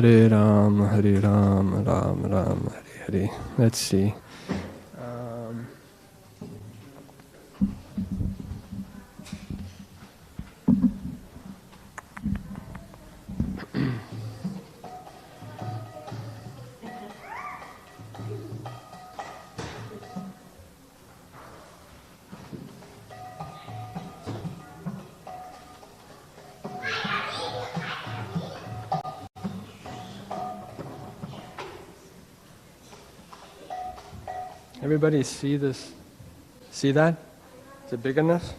Hare Ram, Hare Ram, Ram Ram, Hare Hare. Let's see. Everybody see this? See that? Is it big enough?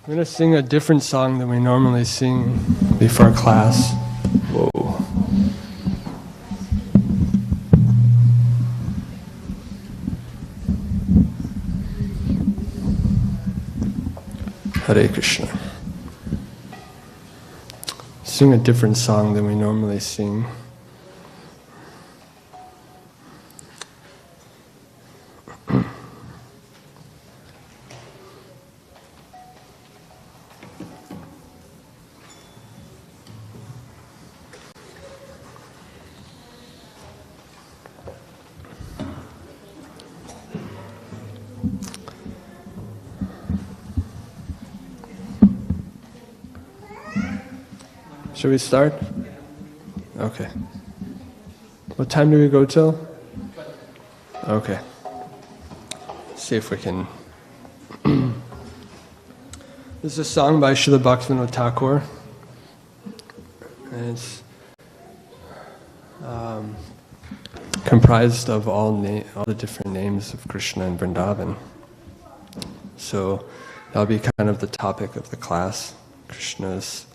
We're going to sing a different song than we normally sing before class. Whoa. Hare Krishna. Sing a different song than we normally sing. Should we start? Okay. What time do we go till? Okay. See if we can. This is a song by Srila Bhaktivinoda Thakur. And it's comprised of all the different names of Krishna and Vrindavan. So that'll be kind of the topic of the class. Krishna's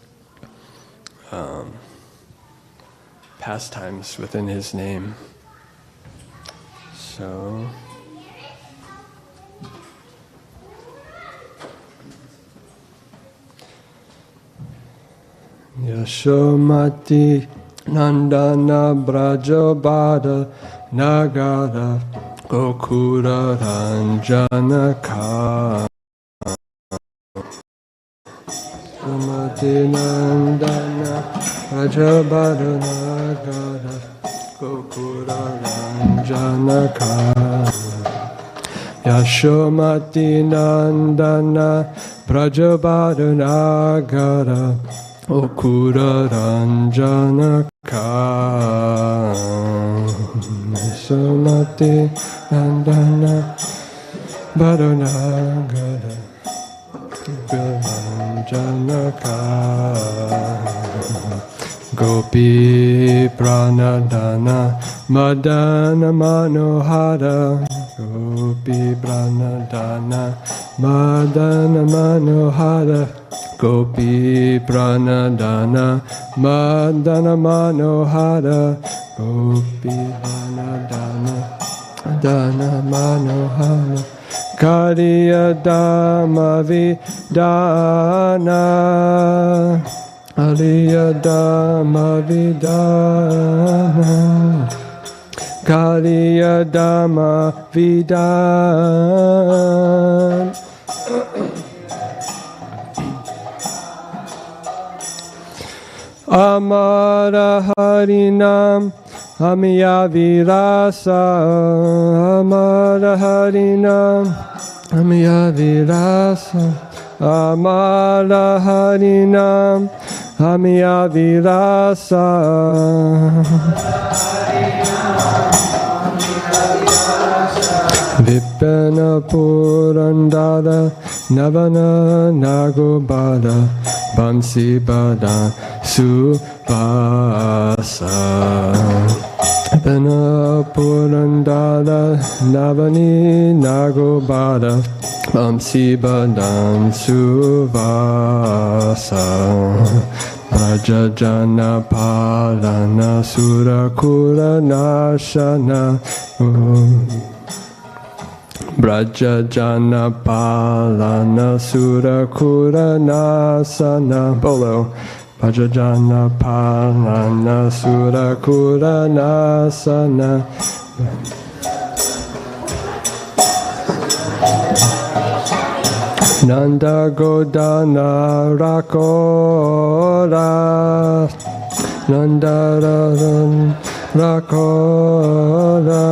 pastimes within his name. So Yashomati Nandana Brajabada Nagara Gokura Ranjanaka Yashomati Nandana Brajabada Nagara Gokura Ranjanaka Yashomati Nandana Brajabada Nagara Okura Ranjanaka Yashomati Nandana Bharanagara Ranjanaka Gopi Pranadana Madana Manohara Gopi Pranadana Madana Manohara Gopi Pranadana Madana Manohara Gopi Pranadana Madana Manohara Kariya Dhamma Vidana Kariya Dhamma Vidana Kariya Dhamma Vidana Amara Harinam Amiya Virasa Amara Harinam Amiya Virasa Amara Harinam Amiya Virasa Vipana Purandara Navana Nagobada Bamsi Bada Subasa Vipana Purandara Navani Nagobada Bamsi Badam Suvasa Brajajana Palana Surakura Nashana Brajajana Palana Surakura Nasana Bolo Brajajana Palana Surakura Nasana Nanda Godana Rakora Nandararan Rakoda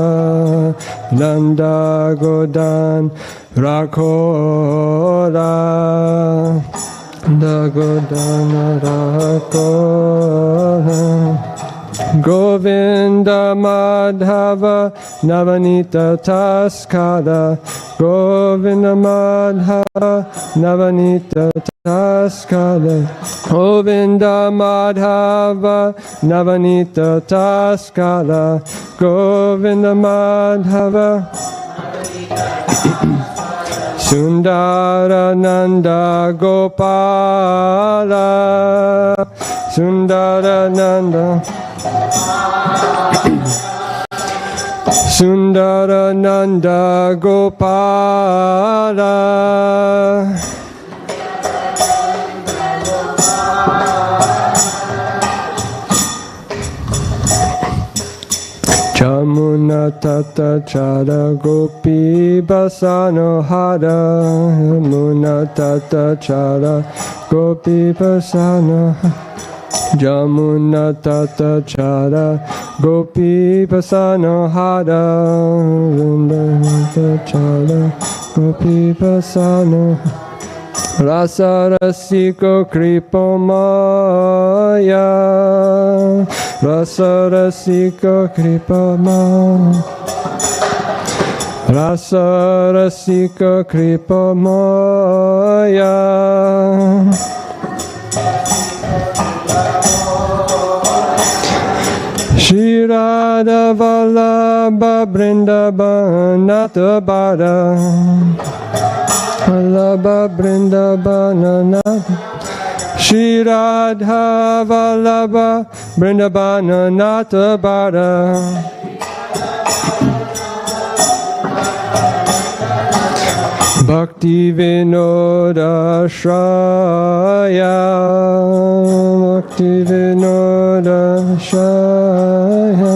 Nanda Godan Rakoda Nanda Godan Rakoda Govinda Madhava Navanita Taskada Govinda Madhava Navanita Taskada Govinda Madhava Navanita Taskada Govinda Madhava Sundara Nanda Gopala Sundara Nanda Sundara Nanda Gopala Jamuna Tata Chara Gopi Basano Hara Jamuna Tata Chara Gopi Basano Jamuna Tata Chara Gopi Basano Hara Jamuna Tata Chara Gopi Basano Rasa Rasiko Kripo Maya Rasa Rasiko Kripo Maya Rasa Rasiko Kripo Maya Shri Radha Vallabha Vrindavana Bala Vallabha Vrindavana Shri Radha Vallabha Vrindavana Nata Bala Bhakti Vinoda Shraya Bhakti Vinoda Shraya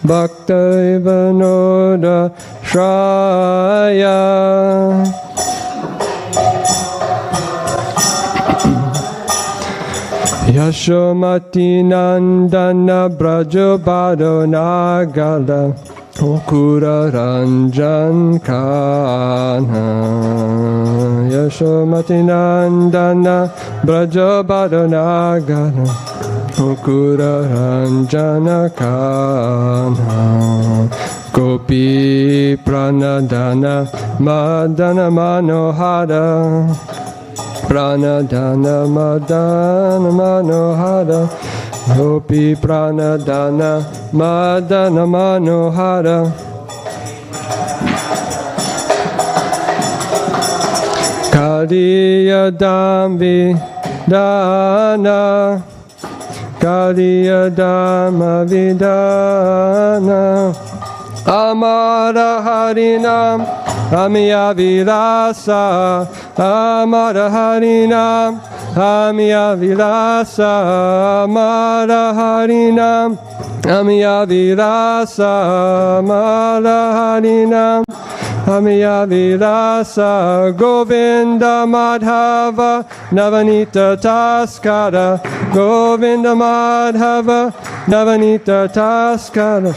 Bhakti Vinoda Shraya Yashomati Nandana Brajobado Nagala Okura Ranjan Kana Yashomati Nandana Brajobado Nagala Okura Ranjana Kana Gopi Pranadana Madana Manohara Pranadana Madana Manohara Gopi Pranadana Madana Manohara Kaliya Damvi Dana Kaliya Dhamma Vidana Amara Harinam Amiya Vilasa Amara Harinam Amiya Vilasa Amara Harinam Amiya Vilasa Amara Harinam Amiya Vilasa Govinda Madhava Navanita Taskara Govinda Madhava Navanita Taskara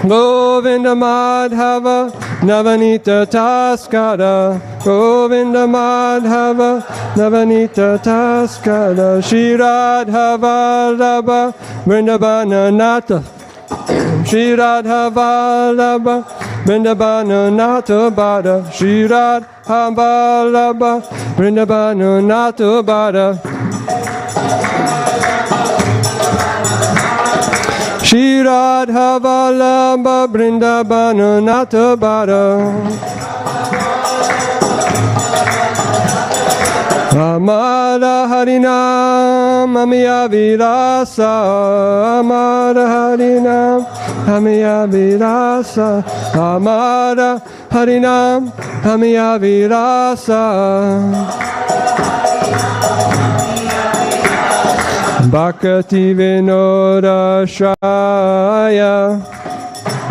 Govinda Madhava Navanita Taskara Govinda Madhava Navanita Taskara Shri Radha Vallabha Vrindavana Nata Shri Radha Vallabha Vrindavana Nata Bada Shri Radha Vallabha Vrindavana Nata Bada Shri Radha Vallabha Vrindavana Nata Bada Amara Harinam Amiya Vilasa Amara Harinam Amiya Vilasa Amara Harinam Amiya Vilasa Bhakti Vinoda Shraya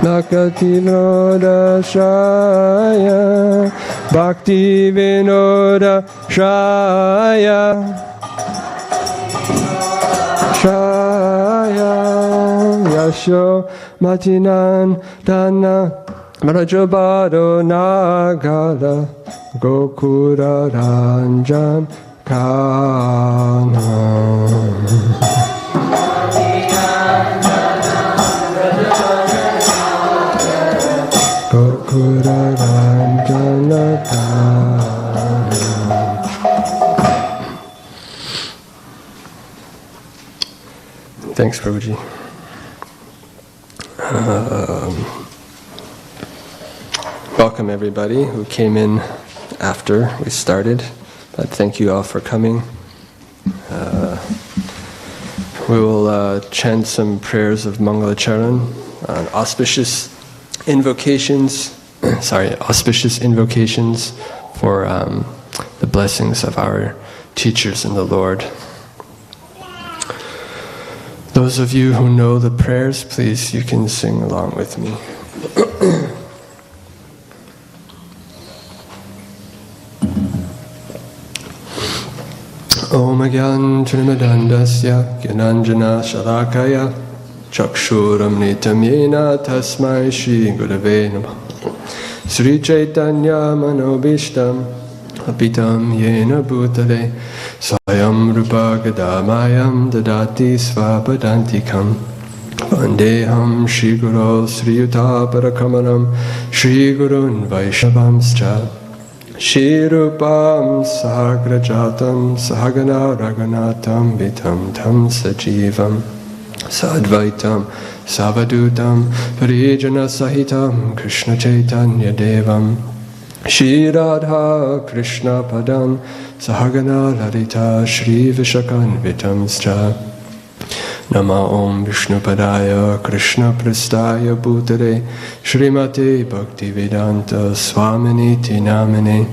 Bhakti Vinoda Shraya Bhakti Vinoda Shraya Shraya Dasho Matinan Dana Marajabado Nagala Gokura Ranjan Kana Gokura Ranjana Kana. Thanks, Prabhuji. Welcome everybody who came in after we started, but thank you all for coming. We will chant some prayers of Mangalacharan on auspicious invocations for the blessings of our teachers in the Lord. Those of you who know the prayers, please, you can sing along with me. Om Agyan Trimadandasya Gyananjana Shalakaya Chakshuram Nitam Yena Tasmai Shri Gurave Namah Sri Chaitanya Manobishtam Apitam Yena Bhutale Swayam Rupa Gadamayam Dadati Svapadantikam Vandeham Shri Guru Sri Yuta Parakamanam Shri Gurun Vaishnavamscha Shri Rupam Sahagrajatam Sahagana Raghunatam Vitam Tam Sajivam Sadvaitam Savadutam Parijana Sahitam Krishna Chaitanya Devam Shri Radha Krishna Padam Sahagana Lalita Shri Vishakan Vitamscha Nama Om Vishnu Padaya Krishna Prastaya Bhutale Shrimate Bhaktivedanta Swaminiti Namine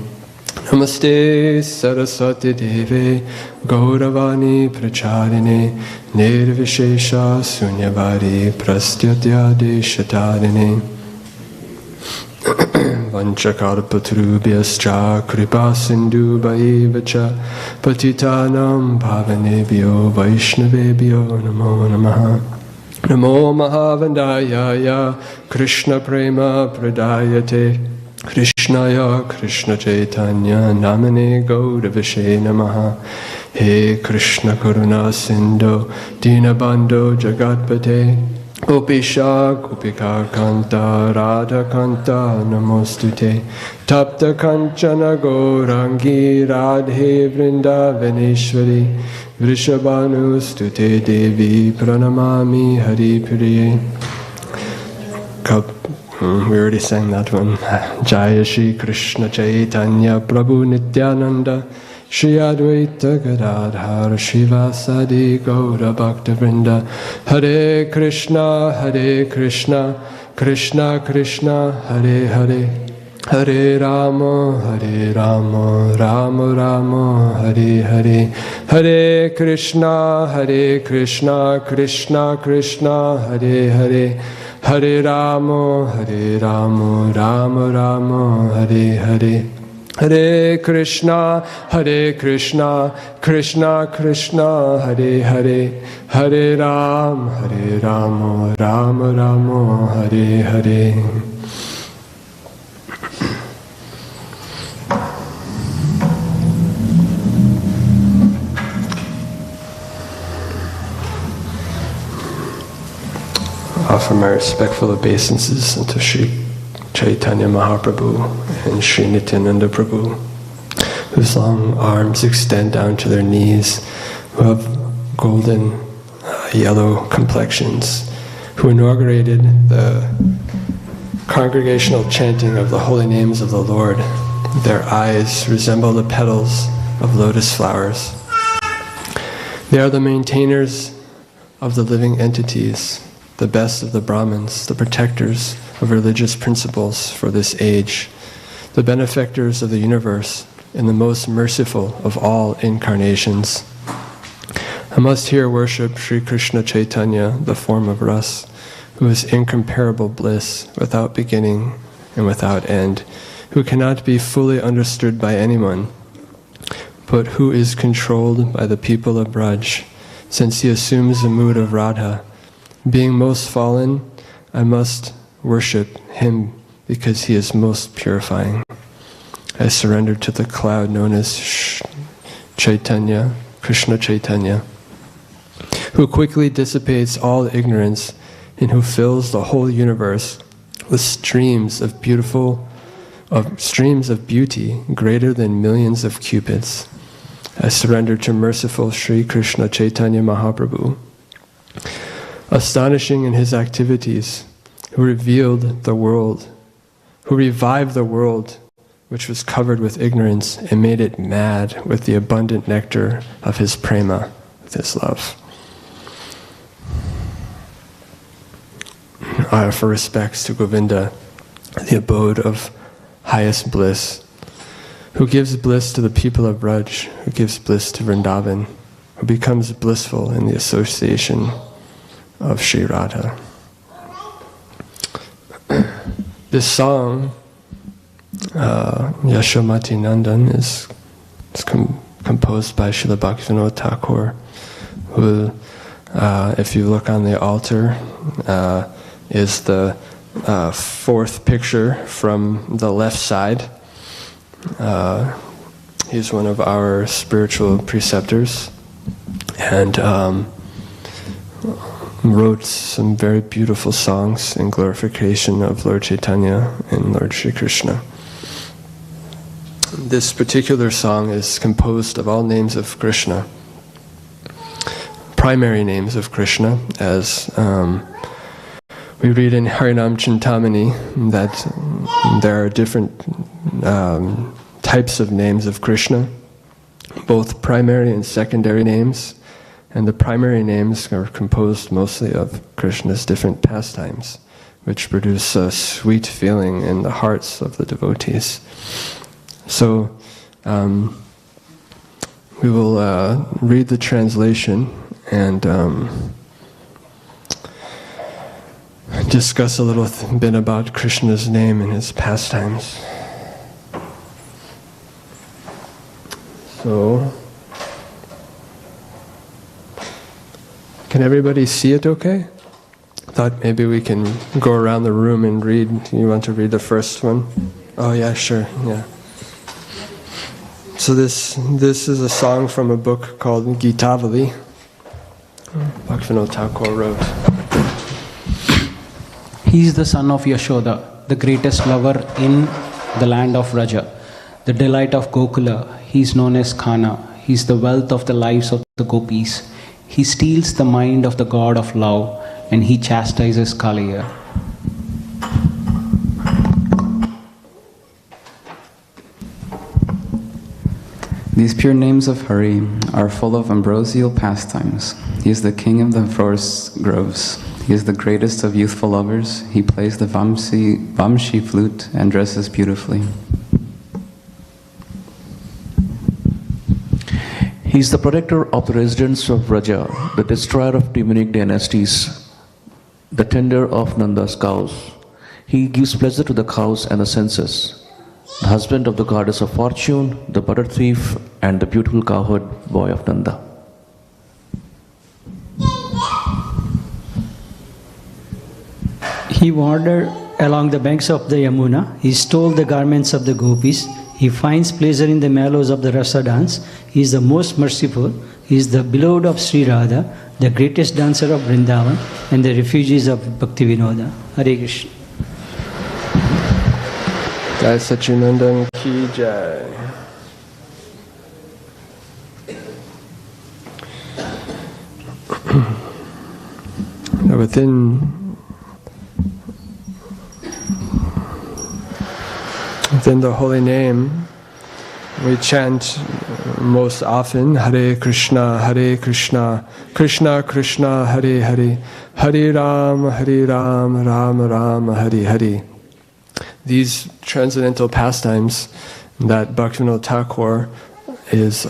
Namaste Saraswati Deve Gauravani Pracharine Nirvishesha Sunyavari Prastyatya Deshatarine Vanchakarpatrubhyascha Kripa Sindhu Bhaivacha Patitanam Bhavanebhyo Vaishnavebhyo Namo Namaha Namo Mahavandayaya Krishna Prema Pradayate Krishnaya Krishna Chaitanya Namane Gauravashe Namaha He Krishna Karuna Sindhu Dinabandho Jagatpate Gopisha Gopika Kanta Radha Kanta Namostute Tapta Kanchana Gaurangi Radhe Vrindavaneshwari Vrishabhanu Stute Devi Pranamami Hari Priye. We already sang that one. Jaya Shri Krishna Chaitanya Prabhu Nityananda Shri Advaita Gadadhar Shivasadi Gaura Bhakta Vrinda Hare Krishna Krishna Krishna Hare Hare Hare Rama Rama Rama Hare Hare Hare Krishna Krishna Krishna Hare Hare Hare Rama Rama Rama Hare Hare Hare Krishna Krishna Krishna Hare Hare Hare Rama Rama Rama Hare Hare. Offer my respectful obeisances unto Sri Chaitanya Mahaprabhu and Sri Nityananda Prabhu, whose long arms extend down to their knees, who have golden yellow complexions, who inaugurated the congregational chanting of the holy names of the Lord. Their eyes resemble the petals of lotus flowers. They are the maintainers of the living entities, the best of the Brahmins, the protectors of religious principles for this age, the benefactors of the universe, and the most merciful of all incarnations. I must here worship Sri Krishna Chaitanya, the form of Ras, who is incomparable bliss, without beginning and without end, who cannot be fully understood by anyone, but who is controlled by the people of Braj, since he assumes the mood of Radha, Being most fallen, I must worship him because he is most purifying. I surrender to the cloud known as Chaitanya, Krishna Chaitanya, who quickly dissipates all ignorance and who fills the whole universe with streams of beauty greater than millions of cupids. I surrender to merciful Sri Krishna Chaitanya Mahaprabhu, astonishing in his activities, who revived the world which was covered with ignorance and made it mad with the abundant nectar of his prema, with his love. I offer respects to Govinda, the abode of highest bliss, who gives bliss to the people of Braj, who gives bliss to Vrindavan, who becomes blissful in the association of Sri Radha. This song, Yashomati Nandan, is composed by Srila Bhaktivinoda Thakur, who, if you look on the altar, is the fourth picture from the left side. He's one of our spiritual preceptors, and wrote some very beautiful songs in glorification of Lord Chaitanya and Lord Shri Krishna. This particular song is composed of all names of Krishna, primary names of Krishna, as we read in Harinam Chintamani that there are different types of names of Krishna, both primary and secondary names, and the primary names are composed mostly of Krishna's different pastimes, which produce a sweet feeling in the hearts of the devotees. So we will read the translation and discuss a little bit about Krishna's name and his pastimes. So, can everybody see it okay? Thought maybe we can go around the room and read. You want to read the first one? Oh yeah, sure, yeah. So this is a song from a book called Gitavali. Bhaktivinoda Thakur wrote. He is the son of Yashoda, the greatest lover in the land of Raja, the delight of Gokula. He is known as Khana. He is the wealth of the lives of the gopis. He steals the mind of the god of love, and he chastises Kaliya. These pure names of Hari are full of ambrosial pastimes. He is the king of the forest groves. He is the greatest of youthful lovers. He plays the vamshi flute and dresses beautifully. He is the protector of the residents of Raja, the destroyer of demonic dynasties, the tender of Nanda's cows. He gives pleasure to the cows and the senses, the husband of the goddess of fortune, the butter thief, and the beautiful cowherd boy of Nanda. He wandered along the banks of the Yamuna. He stole the garments of the gopis. He finds pleasure in the mellows of the rasa dance. He is the most merciful. He is the beloved of Sri Radha, the greatest dancer of Vrindavan, and the refugees of Bhaktivinoda. Hare Krishna. Jai Sachinandan Ki Jai. Within the holy name, we chant most often Hare Krishna, Krishna Krishna, Hare Hare, Hare Ram, Ram Ram, Hare Hare. These transcendental pastimes that Bhaktivinoda Thakur is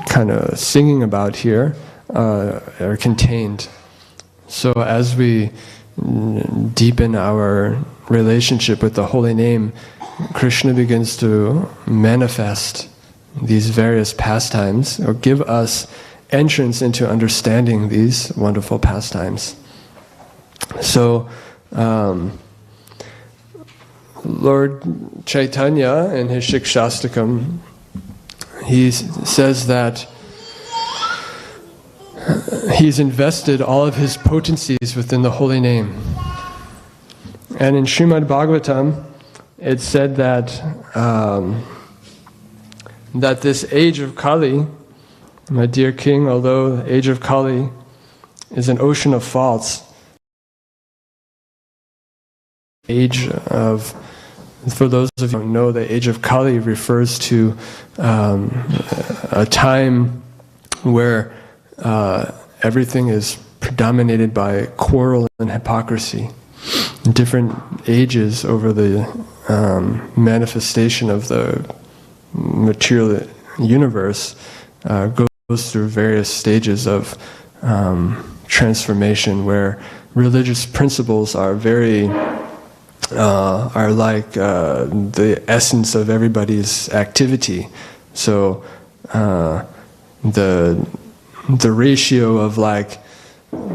kind of singing about here are contained. So as we deepen our relationship with the holy name, Krishna begins to manifest these various pastimes or give us entrance into understanding these wonderful pastimes. So, Lord Chaitanya in his Shikshastakam, he says that he's invested all of his potencies within the holy name. And in Srimad Bhagavatam, it said that that this age of Kali, my dear king, although the age of Kali is an ocean of faults, for those of you who don't know, the age of Kali refers to a time where everything is predominated by quarrel and hypocrisy. Different ages over the manifestation of the material universe goes through various stages of transformation, where religious principles are very are like the essence of everybody's activity. So the ratio of like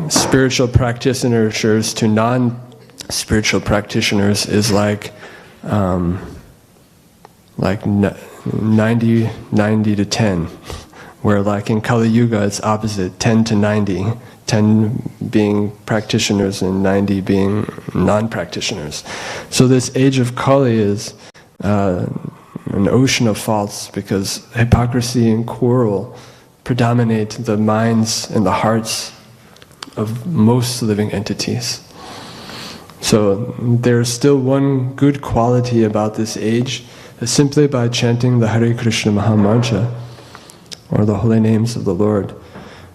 spiritual practitioners to non-spiritual practitioners is like 90 to 10, where like in Kali Yuga it's opposite, 10 to 90, 10 being practitioners and 90 being non-practitioners. So this age of Kali is an ocean of faults, because hypocrisy and quarrel predominate the minds and the hearts of most living entities. So there's still one good quality about this age, that simply by chanting the Hare Krishna Mahamantra, or the holy names of the Lord,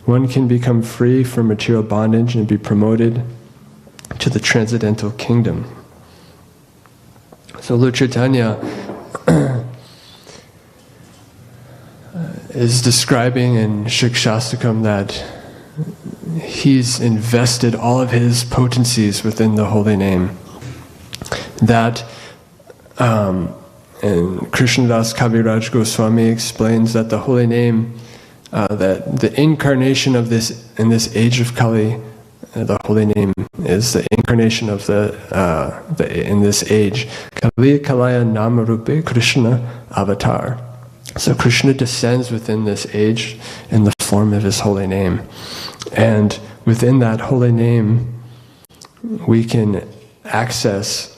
one can become free from material bondage and be promoted to the transcendental kingdom. So Lord Chaitanya is describing in Shikshastakam that he's invested all of his potencies within the holy name. That, and Krishnadas Kaviraj Goswami explains that the holy name, that the incarnation of this, in this age of Kali, the holy name is the incarnation of in this age. Kali Kalaya Namarupe Krishna Avatar. So Krishna descends within this age in the form of his holy name. And within that holy name, we can access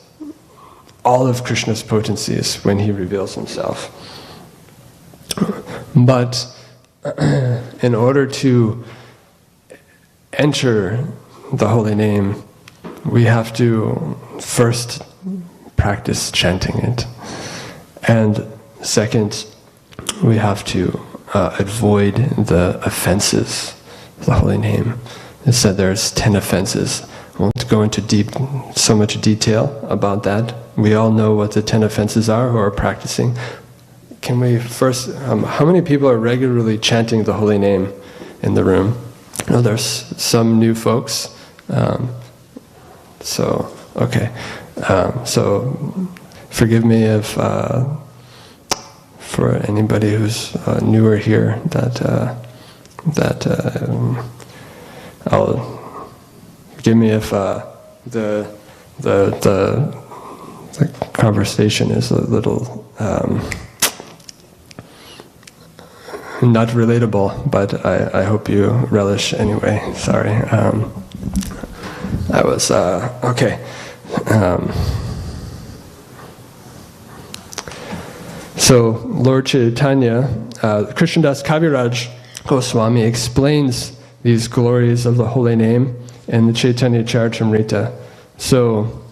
all of Krishna's potencies when he reveals himself. But in order to enter the holy name, we have to first practice chanting it. And second, we have to avoid the offenses of the holy name. It said there's 10 offenses. I won't go into so much detail about that. We all know what the 10 offenses are who are practicing. Can we first, how many people are regularly chanting the holy name in the room? No, there's some new folks. Okay. So forgive me if, for anybody who's newer here, forgive me if the conversation is a little not relatable, but I hope you relish anyway. Sorry. I was okay. So Lord Chaitanya, Krishnadas Kaviraj Goswami explains these glories of the holy name in the Chaitanya Charitamrita. So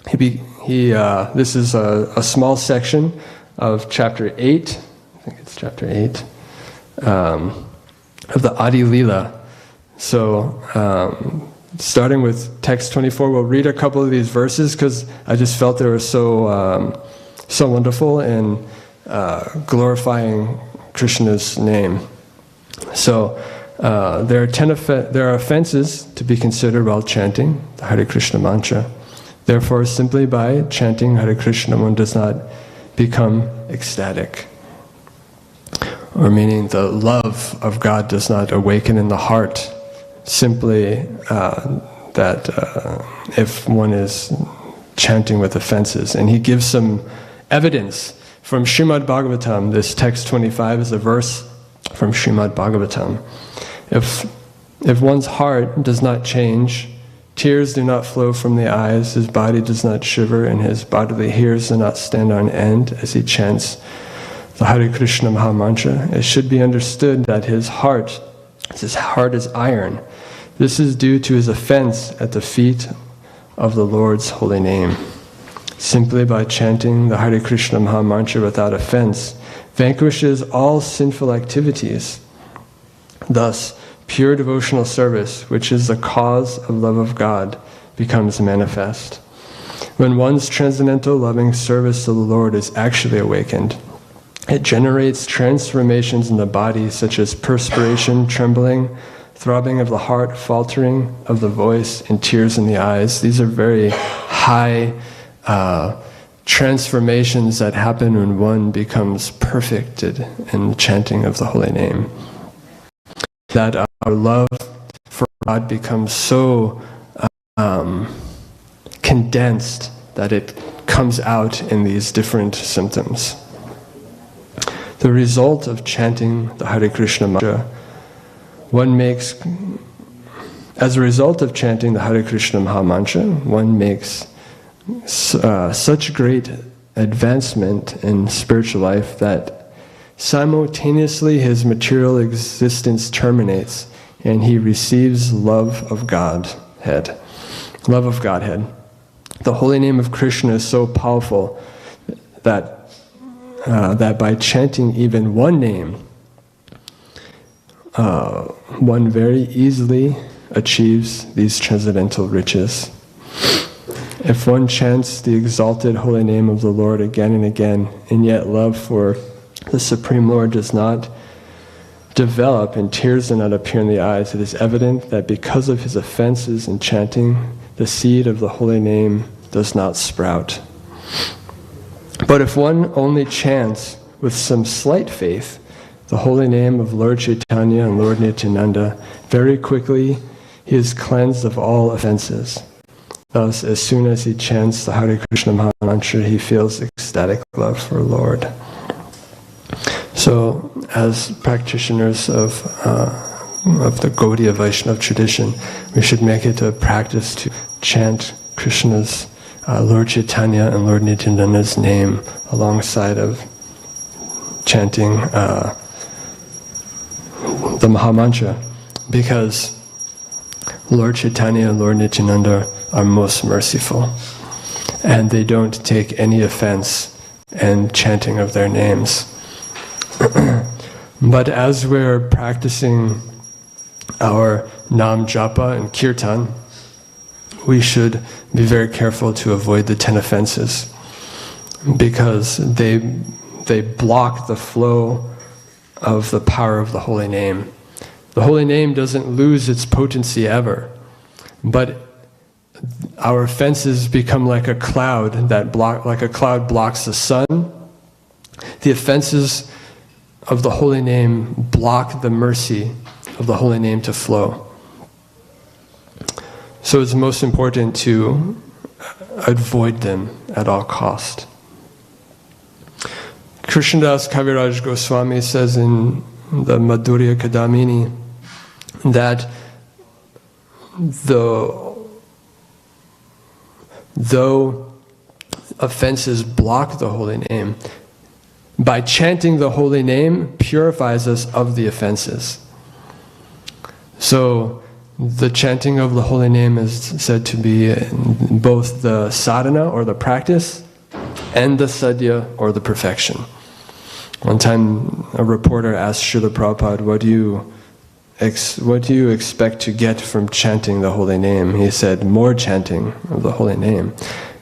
this is a small section of chapter 8. I think it's chapter 8 of the Adi Lila. So starting with text 24, we'll read a couple of these verses because I just felt they were so wonderful in glorifying Krishna's name. So there are offenses to be considered while chanting the Hare Krishna mantra. Therefore, simply by chanting Hare Krishna, one does not become ecstatic. or meaning the love of God does not awaken in the heart, simply that if one is chanting with offenses. And he gives some evidence from Srimad Bhagavatam. This text 25 is a verse from Srimad Bhagavatam. If one's heart does not change, tears do not flow from the eyes, his body does not shiver, and his bodily hairs do not stand on end as he chants the Hare Krishna Maha Mantra, it should be understood that his heart is iron. This is due to his offense at the feet of the Lord's holy name. Simply by chanting the Hare Krishna Maha Mantra without offense vanquishes all sinful activities. Thus, pure devotional service, which is the cause of love of God, becomes manifest. When one's transcendental loving service to the Lord is actually awakened, it generates transformations in the body such as perspiration, trembling, throbbing of the heart, faltering of the voice, and tears in the eyes. These are very high transformations that happen when one becomes perfected in the chanting of the holy name. That our love for God becomes so condensed that it comes out in these different symptoms. The result of chanting the Hare Krishna mantra, as a result of chanting the Hare Krishna Maha Mantra, one makes such great advancement in spiritual life that simultaneously his material existence terminates and he receives love of Godhead. Love of Godhead. The holy name of Krishna is so powerful that by chanting even one name, one very easily achieves these transcendental riches. If one chants the exalted holy name of the Lord again and again, and yet love for the Supreme Lord does not develop and tears do not appear in the eyes, it is evident that because of his offenses in chanting, the seed of the holy name does not sprout. But if one only chants with some slight faith the holy name of Lord Chaitanya and Lord Nityananda, very quickly he is cleansed of all offenses. Thus, as soon as he chants the Hare Krishna Maha Mantra, he feels ecstatic love for Lord. So, as practitioners of the Gaudiya Vaishnava tradition, we should make it a practice to chant Krishna's Lord Chaitanya and Lord Nityananda's name alongside of chanting the Maha Mantra, because Lord Chaitanya and Lord Nityananda are most merciful, and they don't take any offense in chanting of their names. But as we're practicing our Nam Japa and Kirtan, we should be very careful to avoid the 10 offenses, because they block the flow of the power of the holy name. The holy name doesn't lose its potency ever, but our offenses become like a cloud like a cloud blocks the sun. The offenses of the holy name block the mercy of the holy name to flow. So it's most important to avoid them at all cost. Krishnadas Kaviraj Goswami says in the Madhurya Kadamini that though offenses block the holy name, by chanting the holy name purifies us of the offenses. So the chanting of the holy name is said to be both the sadhana or the practice and the sadhya or the perfection. One time a reporter asked Srila Prabhupada, what do you expect to get from chanting the holy name? He said, more chanting of the holy name.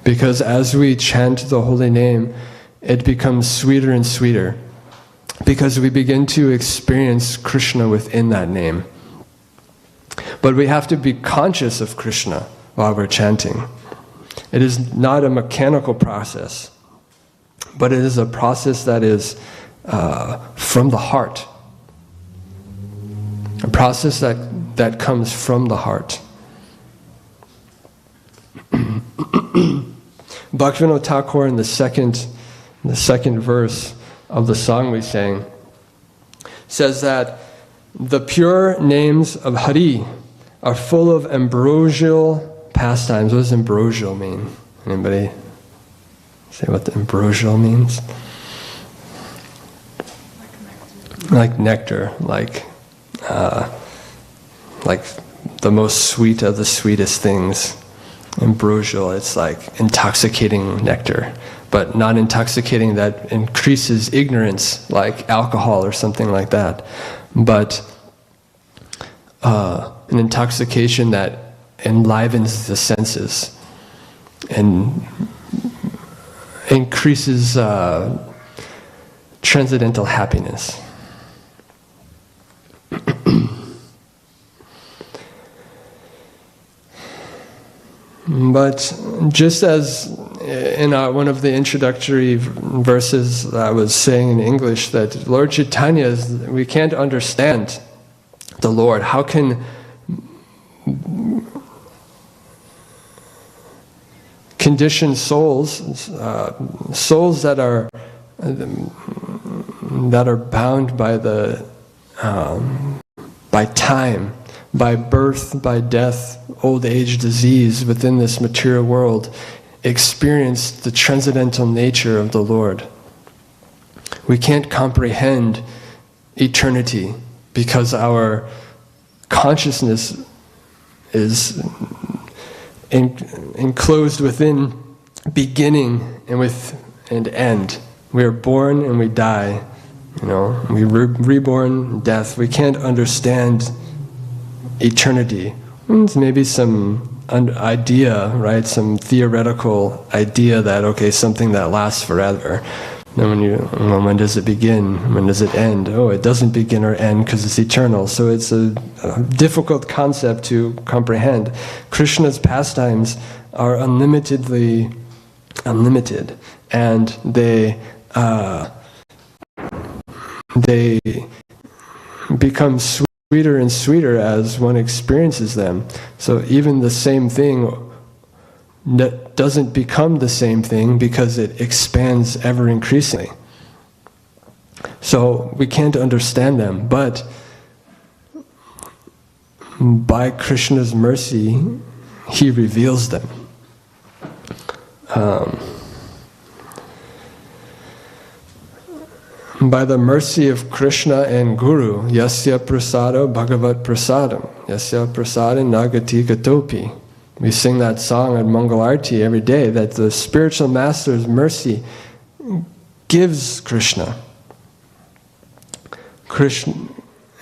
Because as we chant the holy name, it becomes sweeter and sweeter, because we begin to experience Krishna within that name. But we have to be conscious of Krishna while we're chanting. It is not a mechanical process, but it is a process that is from the heart. A process that comes from the heart. Bhaktivinoda Thakur in the second verse of the song we sang says that the pure names of Hari are full of ambrosial pastimes. What does ambrosial mean? Anybody say what the ambrosial means? Like nectar, like the most sweet of the sweetest things. Ambrosial, it's like intoxicating nectar, but not intoxicating that increases ignorance, like alcohol or something like that, but an intoxication that enlivens the senses and increases transcendental happiness. But just as in one of the introductory verses I was saying in English, that Lord Chaitanya, we can't understand the Lord. How can conditioned souls, souls that are bound by time, by birth, by death, old age, disease within this material world, experience the transcendental nature of the Lord? We can't comprehend eternity because our consciousness is enclosed within beginning and end. We are born and we die. We reborn, death. We can't understand eternity. It's maybe some idea, right? Some theoretical idea that, okay, something that lasts forever. Then when does it begin? When does it end? Oh, it doesn't begin or end because it's eternal. So it's a difficult concept to comprehend. Krishna's pastimes are unlimitedly unlimited, and they become sweeter and sweeter as one experiences them. So even the same thing doesn't become the same thing because it expands ever increasingly. So we can't understand them, but by Krishna's mercy, he reveals them. By the mercy of Krishna and Guru, yasya prasado bhagavat prasadam, yasya prasadam nagati gatopi. We sing that song at Mangalarti every day, that the spiritual master's mercy gives Krishna.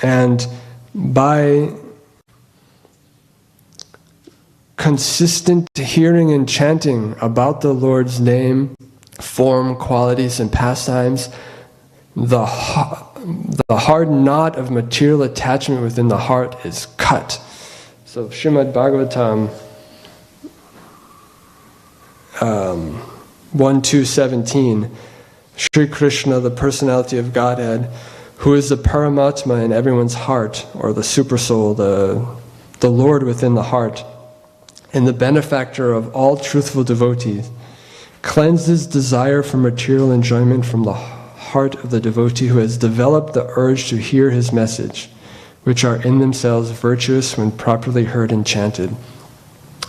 And by consistent hearing and chanting about the Lord's name, form, qualities, and pastimes, the hard knot of material attachment within the heart is cut. So Srimad Bhagavatam 1.2.17, Sri Krishna, the personality of Godhead, who is the Paramatma in everyone's heart, or the Supersoul, the Lord within the heart, and the benefactor of all truthful devotees, cleanses desire for material enjoyment from the heart of the devotee who has developed the urge to hear his message, which are in themselves virtuous when properly heard and chanted.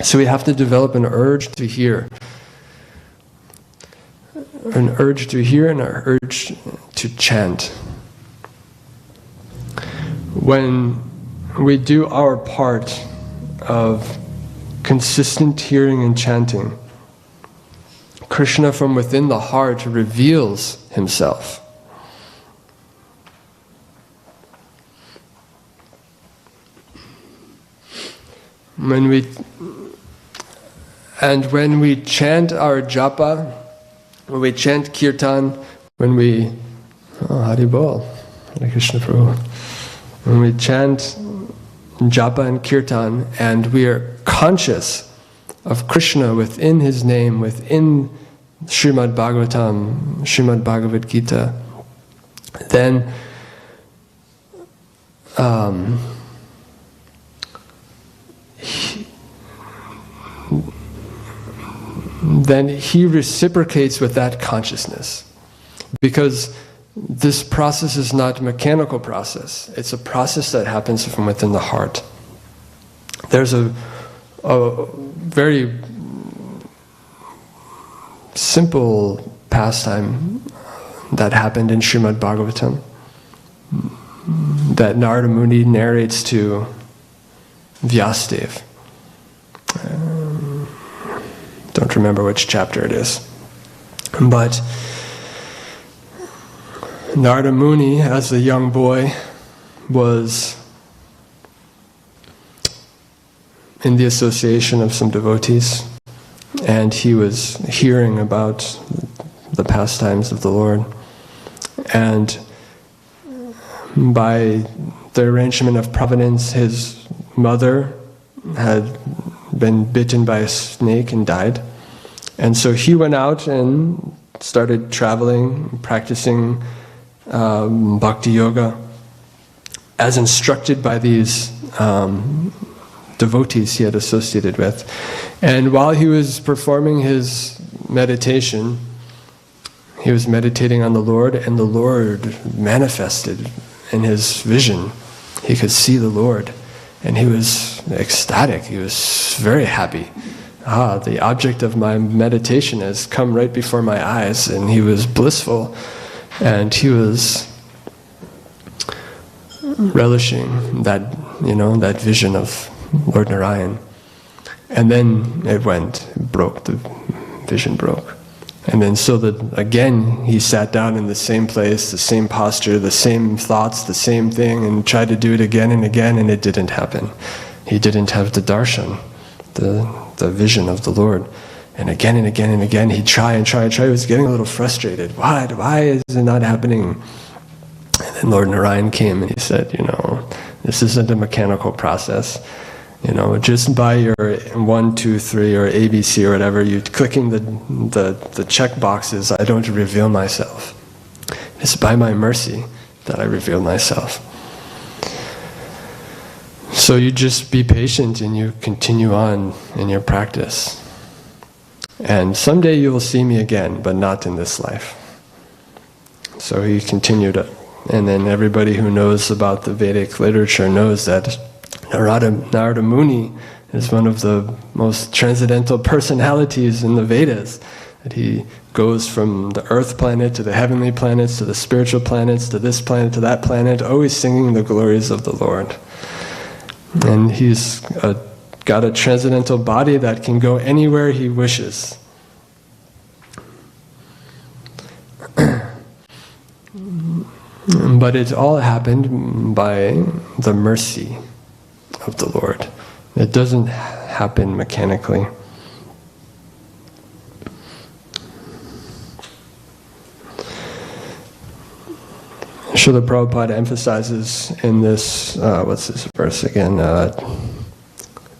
So we have to develop an urge to hear. An urge to hear and an urge to chant. When we do our part of consistent hearing and chanting, Krishna from within the heart reveals himself. When we chant our japa, when we chant kirtan, when we Hari Bol, Hare Krishna Prabhu, when we chant japa and kirtan, and we are conscious of Krishna within his name, within Srimad Bhagavatam, Srimad Bhagavad Gita, then then he reciprocates with that consciousness. Because this process is not a mechanical process. It's a process that happens from within the heart. There's a very simple pastime that happened in Srimad Bhagavatam that Narada Muni narrates to Vyasadeva. Don't remember which chapter it is. But Narada Muni, as a young boy, was in the association of some devotees, and he was hearing about the pastimes of the Lord. And by the arrangement of providence, his mother had been bitten by a snake and died. And so he went out and started traveling, practicing bhakti yoga, as instructed by these devotees he had associated with. And while he was performing his meditation, he was meditating on the Lord, and the Lord manifested in his vision. He could see the Lord, and he was ecstatic. He was very happy. The object of my meditation has come right before my eyes, and he was blissful, and he was relishing that, that vision of Lord Narayan. And then it broke, the vision broke. And then so that again he sat down in the same place, the same posture, the same thoughts, the same thing, and tried to do it again and again, and it didn't happen. He didn't have the darshan, the vision of the Lord. And again and again and again he'd try and try and try. He was getting a little frustrated. Why is it not happening? And then Lord Narayan came and he said, this isn't a mechanical process. Just by your 1, 2, 3 or ABC or whatever, you clicking the check boxes, I don't reveal myself. It's by my mercy that I reveal myself. So you just be patient and you continue on in your practice. And someday you will see me again, but not in this life. So he continued, and then everybody who knows about the Vedic literature knows that Narada Muni is one of the most transcendental personalities in the Vedas. That he goes from the earth planet to the heavenly planets to the spiritual planets to this planet to that planet, always singing the glories of the Lord. And he's got a transcendental body that can go anywhere he wishes. But it all happened by the mercy of the Lord. It doesn't happen mechanically. Srila Prabhupada emphasizes in this, what's this verse again?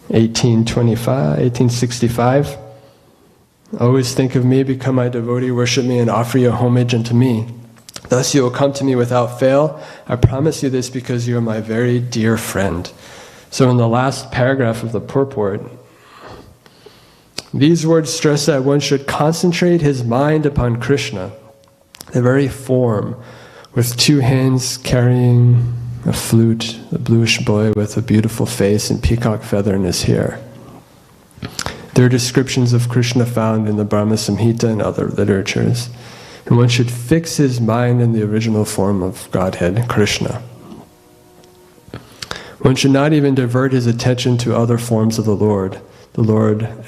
1865. Always think of me, become my devotee, worship me, and offer your homage unto me. Thus you will come to me without fail. I promise you this because you are my very dear friend. So in the last paragraph of the purport, these words stress that one should concentrate his mind upon Krishna, the very form, with 2 hands carrying a flute, a bluish boy with a beautiful face and peacock feather in his hair. There are descriptions of Krishna found in the Brahma Samhita and other literatures. And one should fix his mind in the original form of Godhead, Krishna. One should not even divert his attention to other forms of the Lord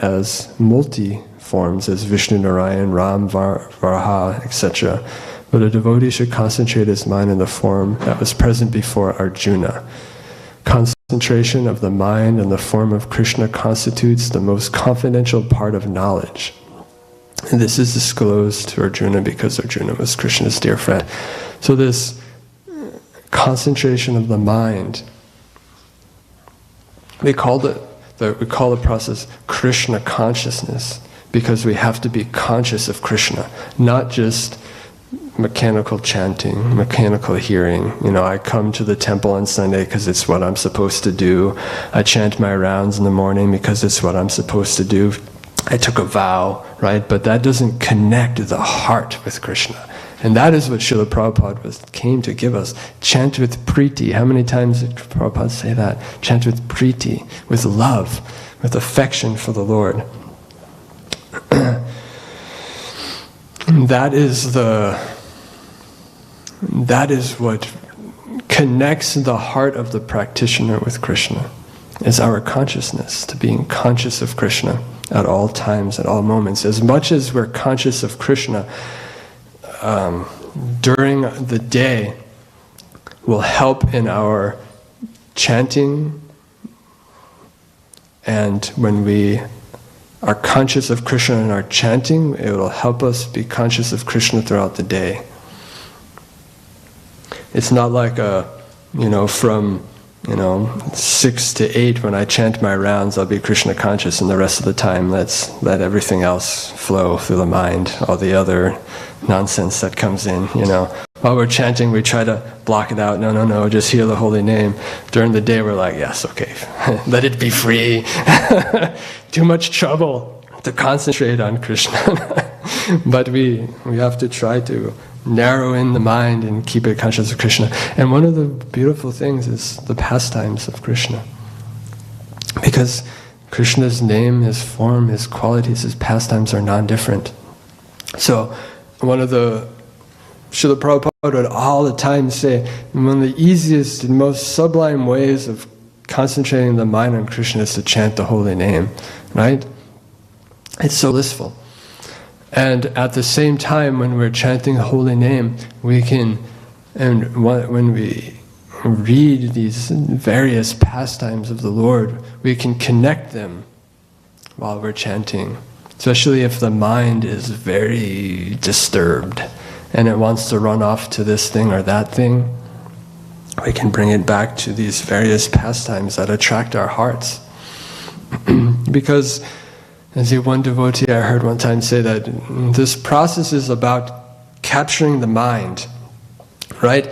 as multi-forms, as Vishnu, Narayan, Ram, Varaha, etc. But a devotee should concentrate his mind in the form that was present before Arjuna. Concentration of the mind in the form of Krishna constitutes the most confidential part of knowledge. And this is disclosed to Arjuna because Arjuna was Krishna's dear friend. So this concentration of the mind, we call the process Krishna consciousness, because we have to be conscious of Krishna, not just mechanical chanting, mechanical hearing. You know, I come to the temple on Sunday because it's what I'm supposed to do. I chant my rounds in the morning because it's what I'm supposed to do. I took a vow, right? But that doesn't connect the heart with Krishna. And that is what Srila Prabhupada came to give us. Chant with priti. How many times did Prabhupada say that? Chant with priti, with love, with affection for the Lord. That is what connects the heart of the practitioner with Krishna, is our consciousness, to being conscious of Krishna at all times, at all moments. As much as we're conscious of Krishna during the day, will help in our chanting, and when we are conscious of Krishna in our chanting, it will help us be conscious of Krishna throughout the day. It's not like from 6 to 8 when I chant my rounds, I'll be Krishna conscious, and the rest of the time let's let everything else flow through the mind, all the other nonsense that comes in, While we're chanting, we try to block it out. No, just hear the holy name. During the day, we're like, yes, okay, let it be free. Too much trouble to concentrate on Krishna. But we have to try to narrow in the mind and keep it conscious of Krishna. And one of the beautiful things is the pastimes of Krishna. Because Krishna's name, his form, his qualities, his pastimes are non-different. So one of the Srila Prabhupada would all the time say, one of the easiest and most sublime ways of concentrating the mind on Krishna is to chant the holy name, right? It's so blissful. And at the same time, when we're chanting the holy name, we can, and when we read these various pastimes of the Lord, we can connect them while we're chanting. Especially if the mind is very disturbed and it wants to run off to this thing or that thing, we can bring it back to these various pastimes that attract our hearts. Because, as one devotee I heard one time say, that this process is about capturing the mind, right?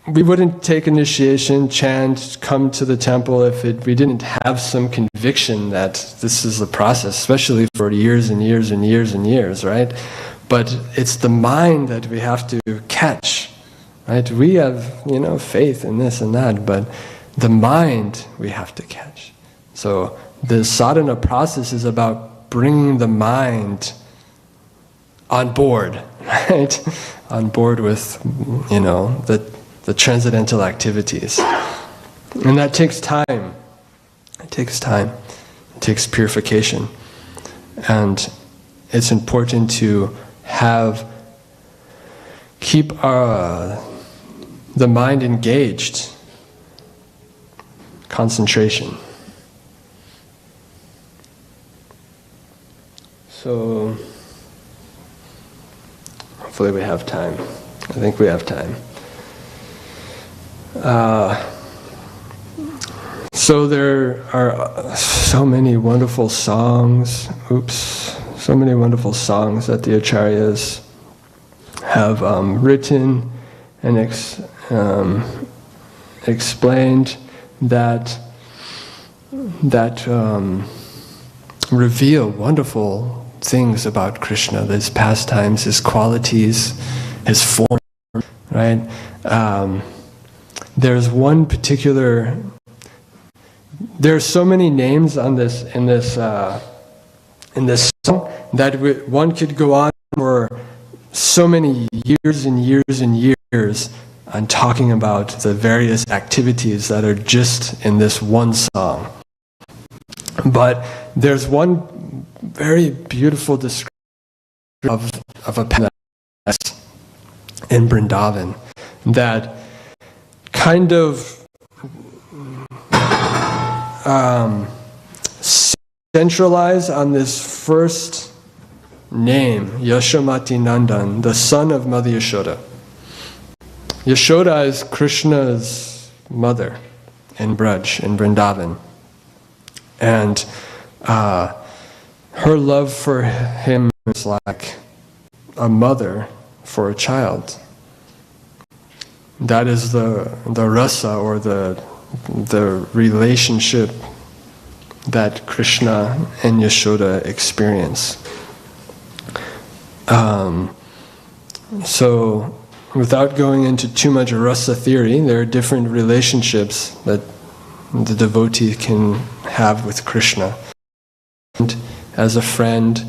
We wouldn't take initiation, chant, come to the temple if we didn't have some conviction that this is the process, especially for years and years and years and years, right? But it's the mind that we have to catch, right? We have, faith in this and that, but the mind we have to catch. So the sadhana process is about bringing the mind on board, right? On board with, the transcendental activities. And that takes time. It takes time. It takes purification. And it's important to keep the mind engaged. Concentration. So, hopefully we have time. I think we have time. So there are so many wonderful songs, so many wonderful songs that the acharyas have written and explained that reveal wonderful things about Krishna, his pastimes, his qualities, his form, right? There's one particular. There's so many names in this song that one could go on for so many years and years and years on talking about the various activities that are just in this one song. But there's one very beautiful description of a palace in Vrindavan that kind of centralize on this first name, Yashamati Nandan, the son of Mother Yashoda. Yashoda is Krishna's mother in Braj, in Vrindavan. And her love for him is like a mother for a child. That is the rasa, or the relationship that Krishna and Yashoda experience. So, without going into too much rasa theory, there are different relationships that the devotee can have with Krishna. And as a friend,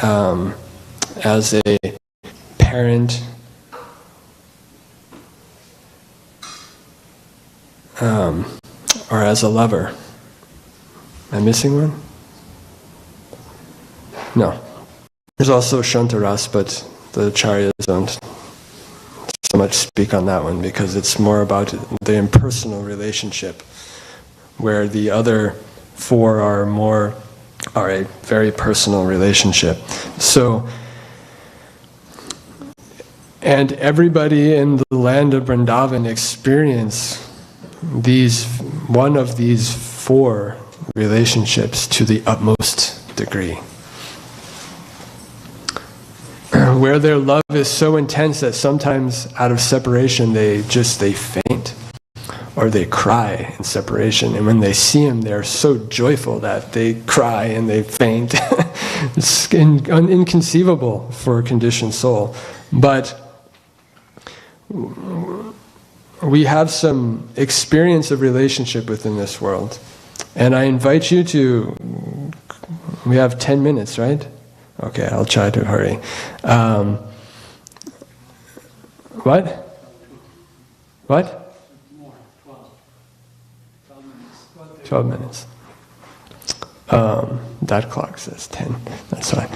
as a parent, or as a lover. Am I missing one? No. There's also Shantaras, but the Acharyas don't so much speak on that one because it's more about the impersonal relationship, where the other four are a very personal relationship. So, and everybody in the land of Vrindavan experience one of these four relationships to the utmost degree. Where their love is so intense that sometimes out of separation they faint, or they cry in separation, and when they see him they're so joyful that they cry and they faint. It's inconceivable for a conditioned soul. But we have some experience of relationship within this world. And I invite you to, we have 10 minutes, right? Okay, I'll try to hurry. What? 12 minutes. That clock says 10. That's fine.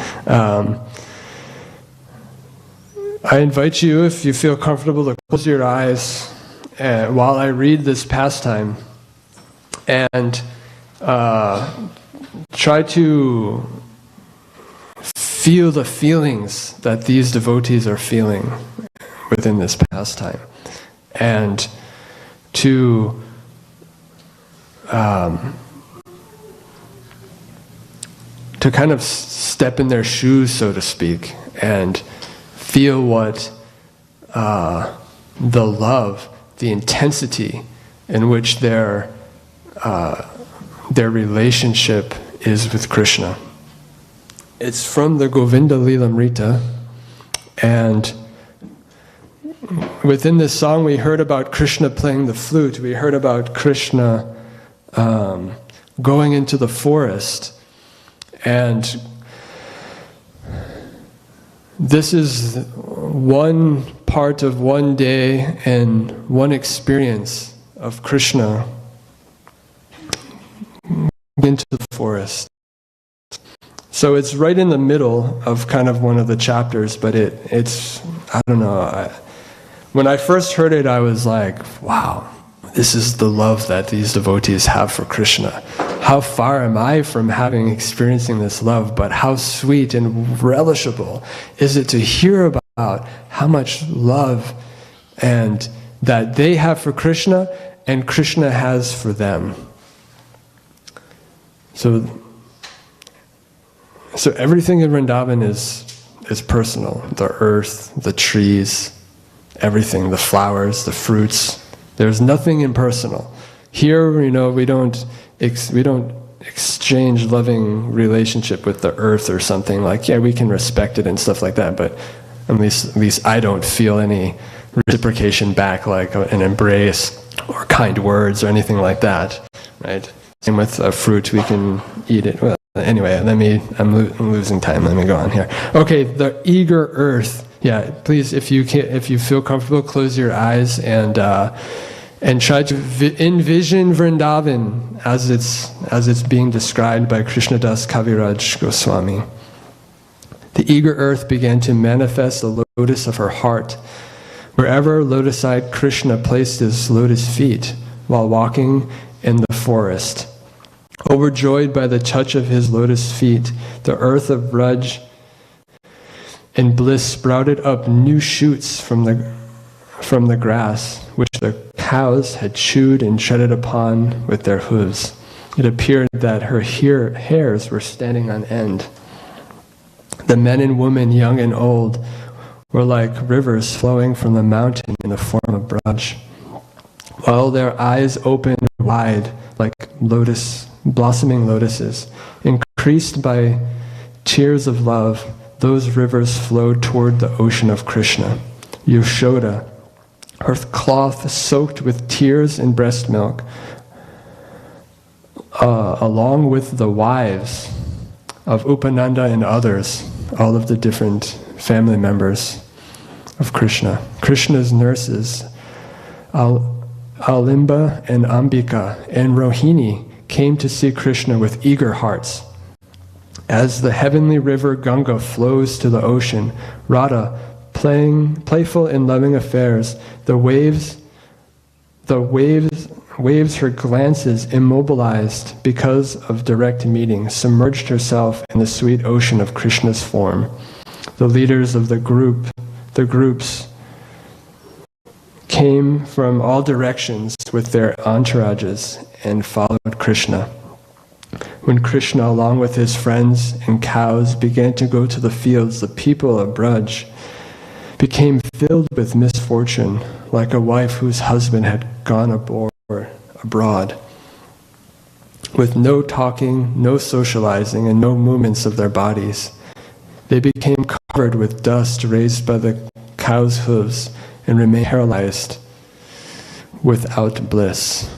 I invite you, if you feel comfortable, to close your eyes while I read this pastime, and try to feel the feelings that these devotees are feeling within this pastime, and to kind of step in their shoes, so to speak, and feel what the love, the intensity in which their relationship is with Krishna. It's from the Govinda Lilamrita, and within this song we heard about Krishna playing the flute, we heard about Krishna going into the forest, and this is one part of one day and one experience of Krishna into the forest. So it's right in the middle of kind of one of the chapters, but it's I don't know. When I first heard it, I was like, wow, this is the love that these devotees have for Krishna. How far am I from experiencing this love, but how sweet and relishable is it to hear about how much love and that they have for Krishna and Krishna has for them. So everything in Vrindavan is personal. The earth, the trees, everything, the flowers, the fruits. There's nothing impersonal. Here, we don't exchange loving relationship with the earth or something like, yeah, we can respect it and stuff like that, but at least I don't feel any reciprocation back, like an embrace or kind words or anything like that, right? Same with a fruit, we can eat it. Well, anyway, I'm losing time. Let me go on here. Okay, the eager earth. Yeah, please, if you feel comfortable, close your eyes and try to envision Vrindavan as it's being described by Krishnadas Kaviraj Goswami. The eager earth began to manifest the lotus of her heart. Wherever lotus-eyed Krishna placed his lotus feet while walking in the forest. Overjoyed by the touch of his lotus feet, the earth of Braj in bliss sprouted up new shoots from the grass, which the cows had chewed and treaded upon with their hooves. It appeared that her hairs were standing on end. The men and women, young and old, were like rivers flowing from the mountain in the form of Braj. While their eyes opened wide like blossoming lotuses, increased by tears of love, those rivers flowed toward the ocean of Krishna. Yashoda, her cloth soaked with tears and breast milk, along with the wives of Upananda and others, all of the different family members of Krishna. Krishna's nurses, Alimba and Ambika and Rohini, came to see Krishna with eager hearts. As the heavenly river Ganga flows to the ocean, Radha, playful in loving affairs, waves her glances immobilized because of direct meeting, submerged herself in the sweet ocean of Krishna's form. The leaders of the groups came from all directions with their entourages and followed Krishna. When Krishna, along with his friends and cows, began to go to the fields, the people of Braj became filled with misfortune, like a wife whose husband had gone abroad. With no talking, no socializing, and no movements of their bodies, they became covered with dust raised by the cow's hooves and remained paralyzed without bliss.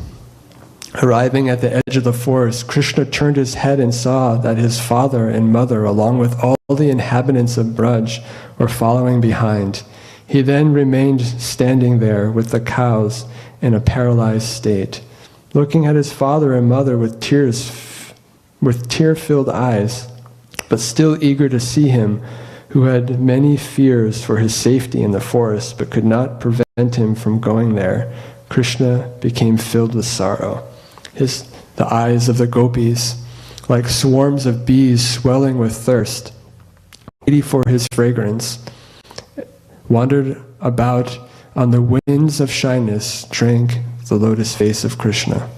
Arriving at the edge of the forest, Krishna turned his head and saw that his father and mother, along with all the inhabitants of Braj, were following behind. He then remained standing there with the cows in a paralyzed state, looking at his father and mother with tear-filled eyes, but still eager to see him, who had many fears for his safety in the forest, but could not prevent him from going there. Krishna became filled with sorrow. The eyes of the gopis, like swarms of bees swelling with thirst, waiting for his fragrance, wandered about on the winds of shyness, drank the lotus face of Krishna.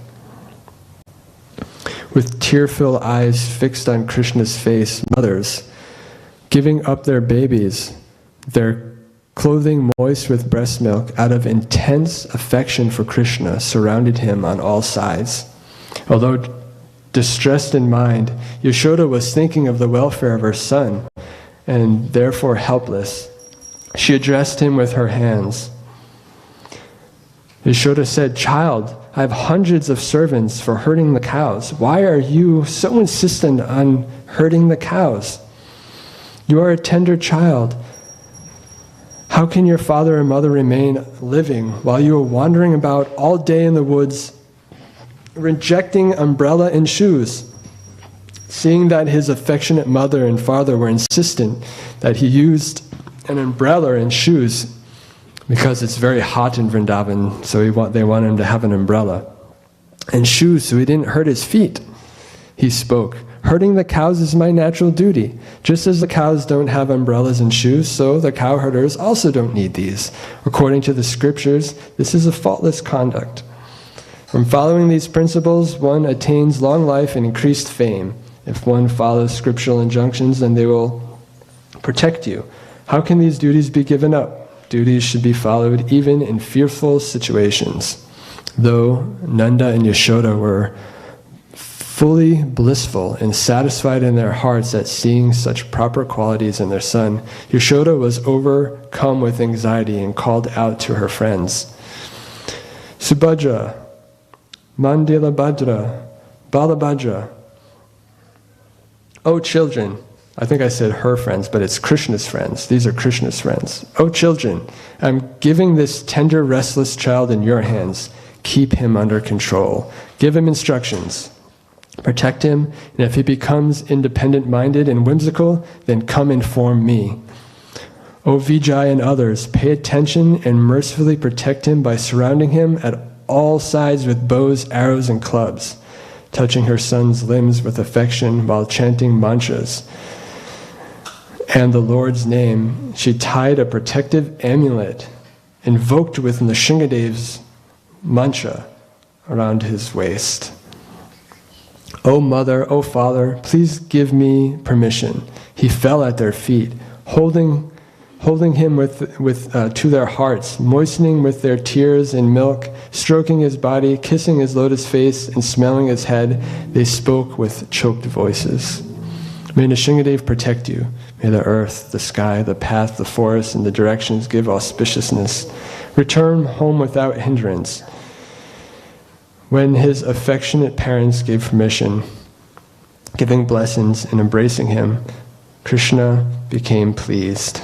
With tear-filled eyes fixed on Krishna's face, mothers, giving up their babies, their clothing moist with breast milk, out of intense affection for Krishna, surrounded him on all sides. Although distressed in mind, Yashoda was thinking of the welfare of her son, and therefore helpless. She addressed him with her hands. Yashoda said, "Child, I have hundreds of servants for herding the cows. Why are you so insistent on herding the cows? You are a tender child. How can your father and mother remain living while you are wandering about all day in the woods, rejecting umbrella and shoes?" Seeing that his affectionate mother and father were insistent that he used an umbrella and shoes, because it's very hot in Vrindavan, so they want him to have an umbrella, and shoes so he didn't hurt his feet, he spoke, "Herding the cows is my natural duty. Just as the cows don't have umbrellas and shoes, so the cow herders also don't need these. According to the scriptures, this is a faultless conduct. From following these principles, one attains long life and increased fame. If one follows scriptural injunctions, then they will protect you. How can these duties be given up? Duties should be followed even in fearful situations." Though Nanda and Yashoda were fully blissful and satisfied in their hearts at seeing such proper qualities in their son, Yashoda was overcome with anxiety and called out to her friends, "Subhadra, Mandilabhadra, Balabhadra, O children," I think I said her friends, but it's Krishna's friends. These are Krishna's friends. "O children, I'm giving this tender, restless child in your hands. Keep him under control. Give him instructions. Protect him, and if he becomes independent-minded and whimsical, then come inform me. O Vijay and others, pay attention and mercifully protect him by surrounding him at all sides with bows, arrows, and clubs." Touching her son's limbs with affection while chanting mantras and the Lord's name, she tied a protective amulet invoked with Nrsingadev's mantra around his waist. "O mother, O father, please give me permission." He fell at their feet, holding holding him to their hearts, moistening with their tears and milk, stroking his body, kissing his lotus face, and smelling his head, they spoke with choked voices. May Nrsingadev protect you. May the earth, the sky, the path, the forest, and the directions give auspiciousness. Return home without hindrance. When his affectionate parents gave permission, giving blessings and embracing him, Krishna became pleased.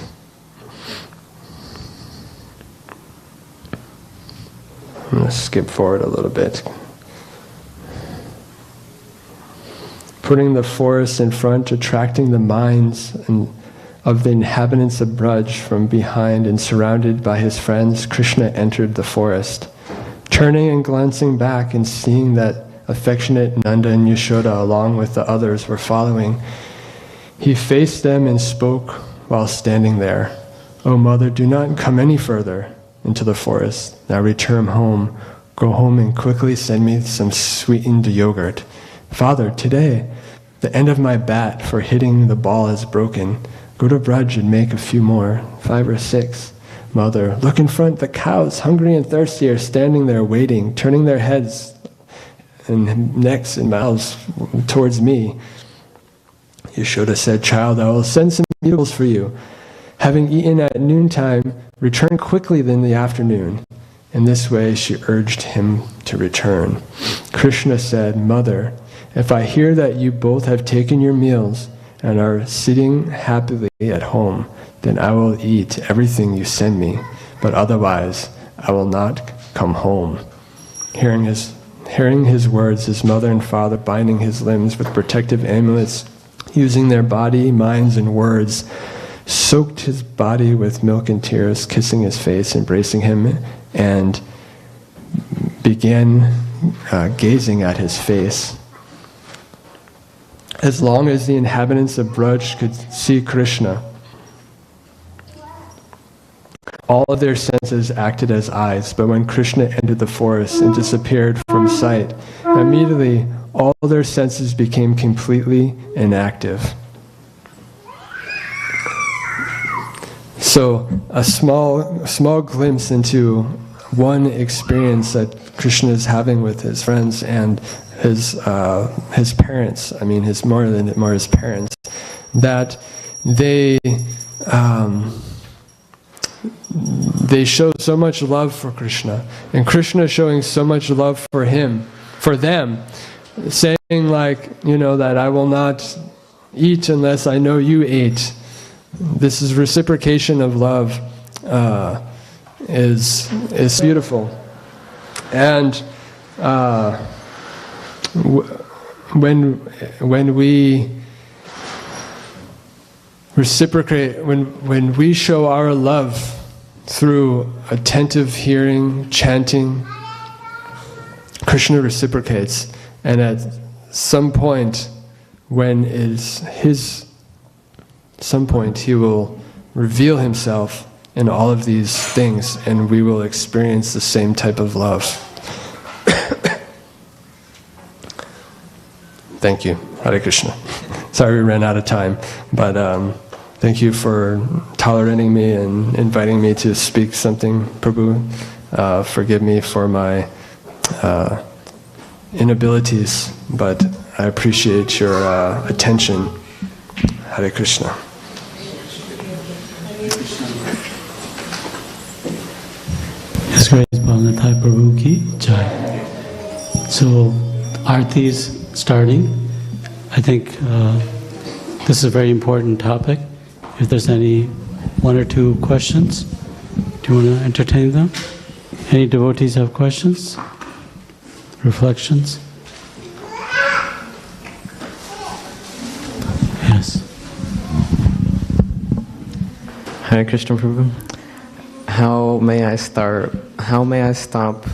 I'm going to skip forward a little bit. Putting the forest in front, attracting the minds of the inhabitants of Braj from behind and surrounded by his friends, Krishna entered the forest. Turning and glancing back and seeing that affectionate Nanda and Yashoda along with the others were following, he faced them and spoke while standing there. "O mother, do not come any further into the forest. Now return home. Go home and quickly send me some sweetened yogurt. Father, today, the end of my bat for hitting the ball is broken. Go to Braj and make a few more, 5 or 6. Mother, look in front. The cows, hungry and thirsty, are standing there waiting, turning their heads and necks and mouths towards me." Yashoda said, "Child, I will send some meals for you. Having eaten at noontime, return quickly in the afternoon." In this way, she urged him to return. Krishna said, "Mother, if I hear that you both have taken your meals and are sitting happily at home, then I will eat everything you send me, but otherwise I will not come home." Hearing his words, his mother and father binding his limbs with protective amulets, using their body, minds, and words, soaked his body with milk and tears, kissing his face, embracing him, and began gazing at his face. As long as the inhabitants of Braj could see Krishna, all of their senses acted as eyes, but when Krishna entered the forest and disappeared from sight, immediately all their senses became completely inactive. So a small glimpse into one experience that Krishna is having with his friends and his parents. I mean, his parents, that they show so much love for Krishna, and Krishna showing so much love for them, saying that I will not eat unless I know you ate. This is reciprocation of love, is beautiful, and when we reciprocate, when we show our love through attentive hearing, chanting, Krishna reciprocates, and at some point, he will reveal himself in all of these things, and we will experience the same type of love. Thank you. Hare Krishna. Sorry we ran out of time, but thank you for tolerating me and inviting me to speak something, Prabhu. Forgive me for my inabilities, but I appreciate your attention. Hare Krishna. His Grace Bala Nitai Prabhu ki Jai. So, Aarti is starting. I think this is a very important topic. If there's any 1 or 2 questions, do you want to entertain them? Any devotees have questions? Reflections? Yes. Hare Krishna Prabhu. How may I stop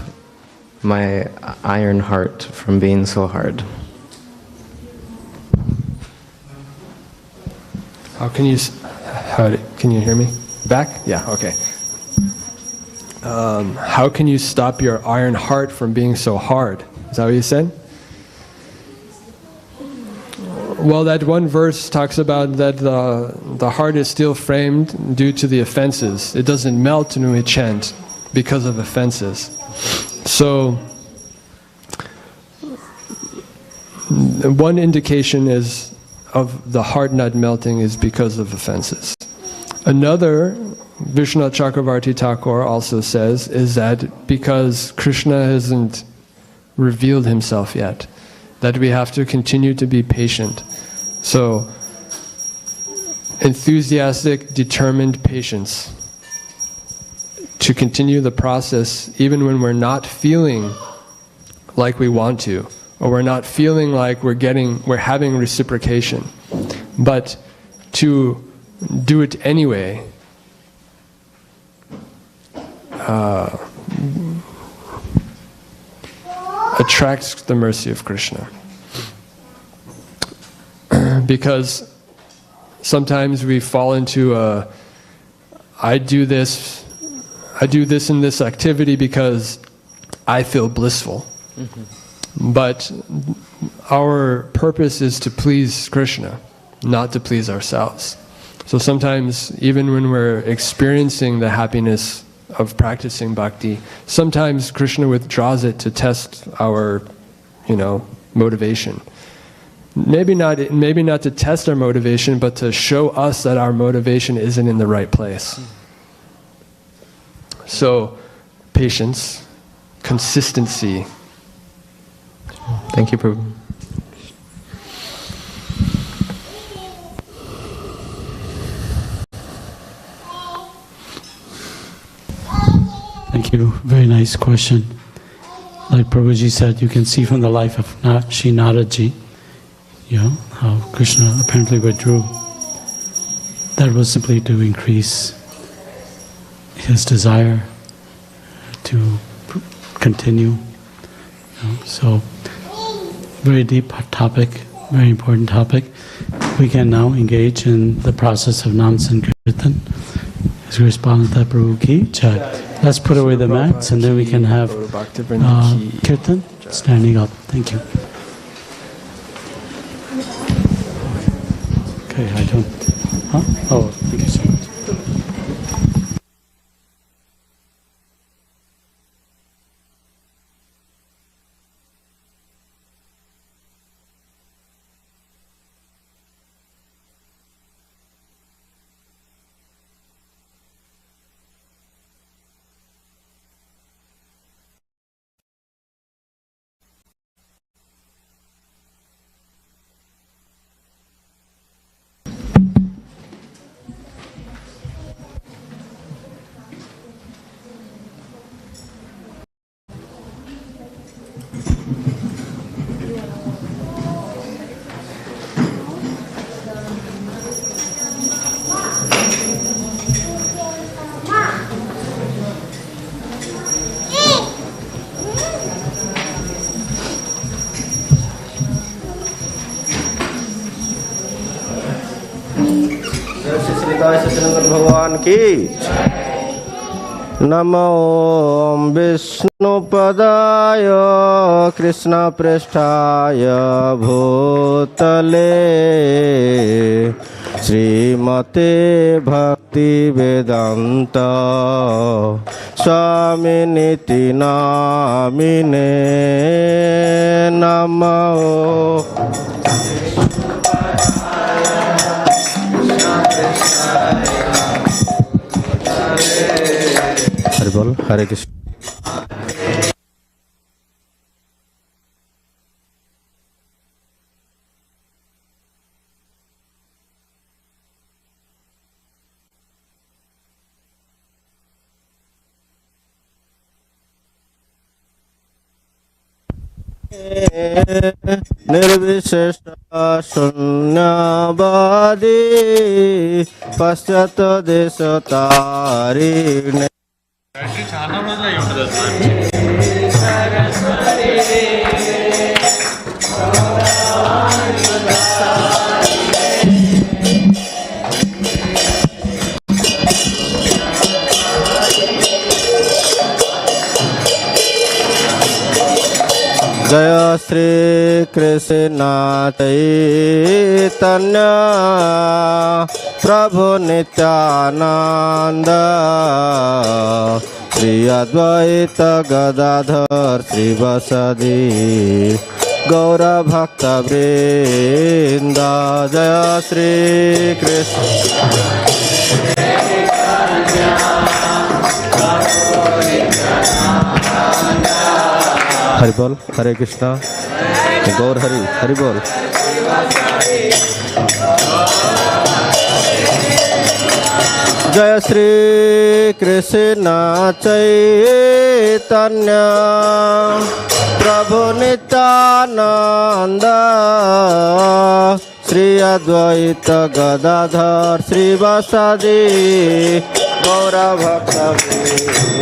my iron heart from being so hard? Can you hear me? Back? Yeah, okay. How can you stop your iron heart from being so hard? Is that what you said? Well, that one verse talks about that the heart is still framed due to the offenses. It doesn't melt when we chant because of offenses. So, one indication is of the heart not melting is because of offenses. Another, Vishnu Chakravarti Thakur also says, is that because Krishna hasn't revealed himself yet, that we have to continue to be patient. So, enthusiastic, determined patience to continue the process even when we're not feeling like we want to, or we're not feeling like we're having reciprocation, but to do it anyway. Attracts the mercy of Krishna. Because sometimes we fall into I do this in this activity because I feel blissful. But our purpose is to please Krishna, not to please ourselves. So sometimes, even when we're experiencing the happiness of practicing bhakti, sometimes Krishna withdraws it to test our, motivation. Maybe not to test our motivation, but to show us that our motivation isn't in the right place. So, patience, consistency. Thank you, Prabhu. Thank you. Very nice question. Like Prabhuji said, you can see from the life of Shri Naradaji, how Krishna apparently withdrew. That was simply to increase his desire to continue. So, very deep topic, very important topic. We can now engage in the process of Nam Sankirtan. His Grace Bala Nitai Prabhu ki jai. Let's put away the mats and then we can have Kirtan standing up. Thank you. Okay, I don't. Oh, thank you so much. भगवान की नमो विष्णुपदाय कृष्ण पृष्ठाय भूतले श्रीमते भक्ति वेदांत स्वामिनिति नामिने नमो हरि बोल हरे कृष्ण निर्विशेष शून्यवादी पश्चात देश तारिणे जय Shri Krishna Chaitanya Prabhu Nityananda Shri Advaita Gadadhar Shri Vasadi Gaura Bhakta Vrinda Jaya Shri Krishna Hari Bol, Hare Krishna, Gaur Hari, Hari Bol. Jaya Shri Krishna Chaitanya Prabhu Nityananda Shri Advaita Gadadhar Shri Vasadi Gaura Bhakta Vrinda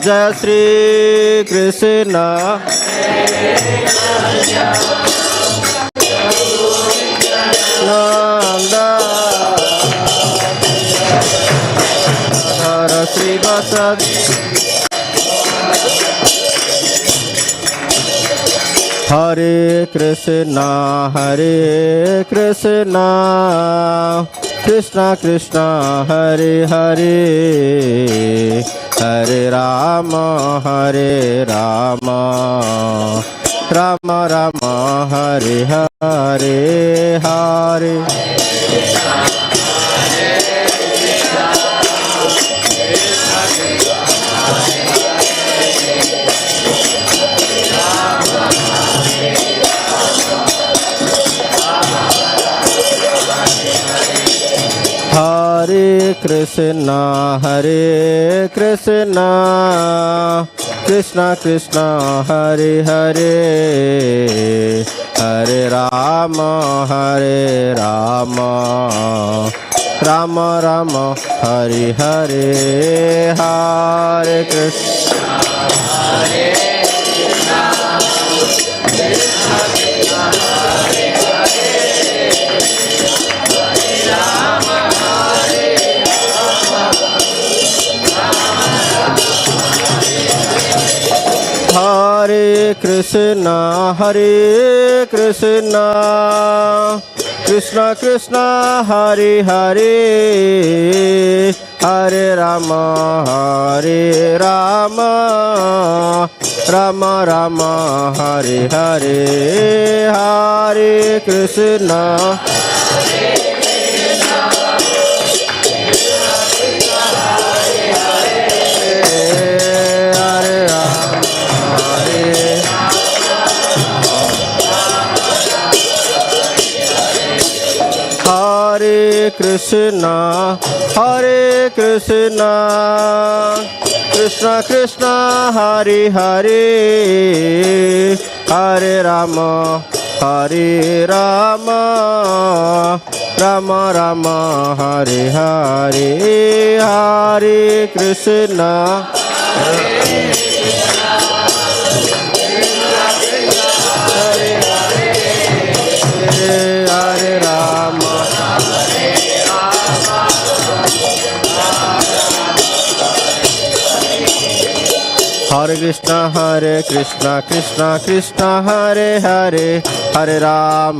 Jaya Shri Krishna Nanda Hara Shri Vasadi Hare Krishna Krishna Krishna Hare Hare Hare Rama Rama Rama Hare Hare Hare Hare Krishna Krishna Krishna Hare Hare Hare Rama Rama Rama Hare Hare Hare Krishna Hare Krishna Krishna Krishna Hare Hare Hare Rama Rama Rama Hare Hare Hare Krishna Hare Krishna Krishna Krishna Hare Hare Hare Rama Rama Rama Hare Hare Hare Krishna Hare Rama Hare Krishna Krishna Krishna Hare Hare Hare Ram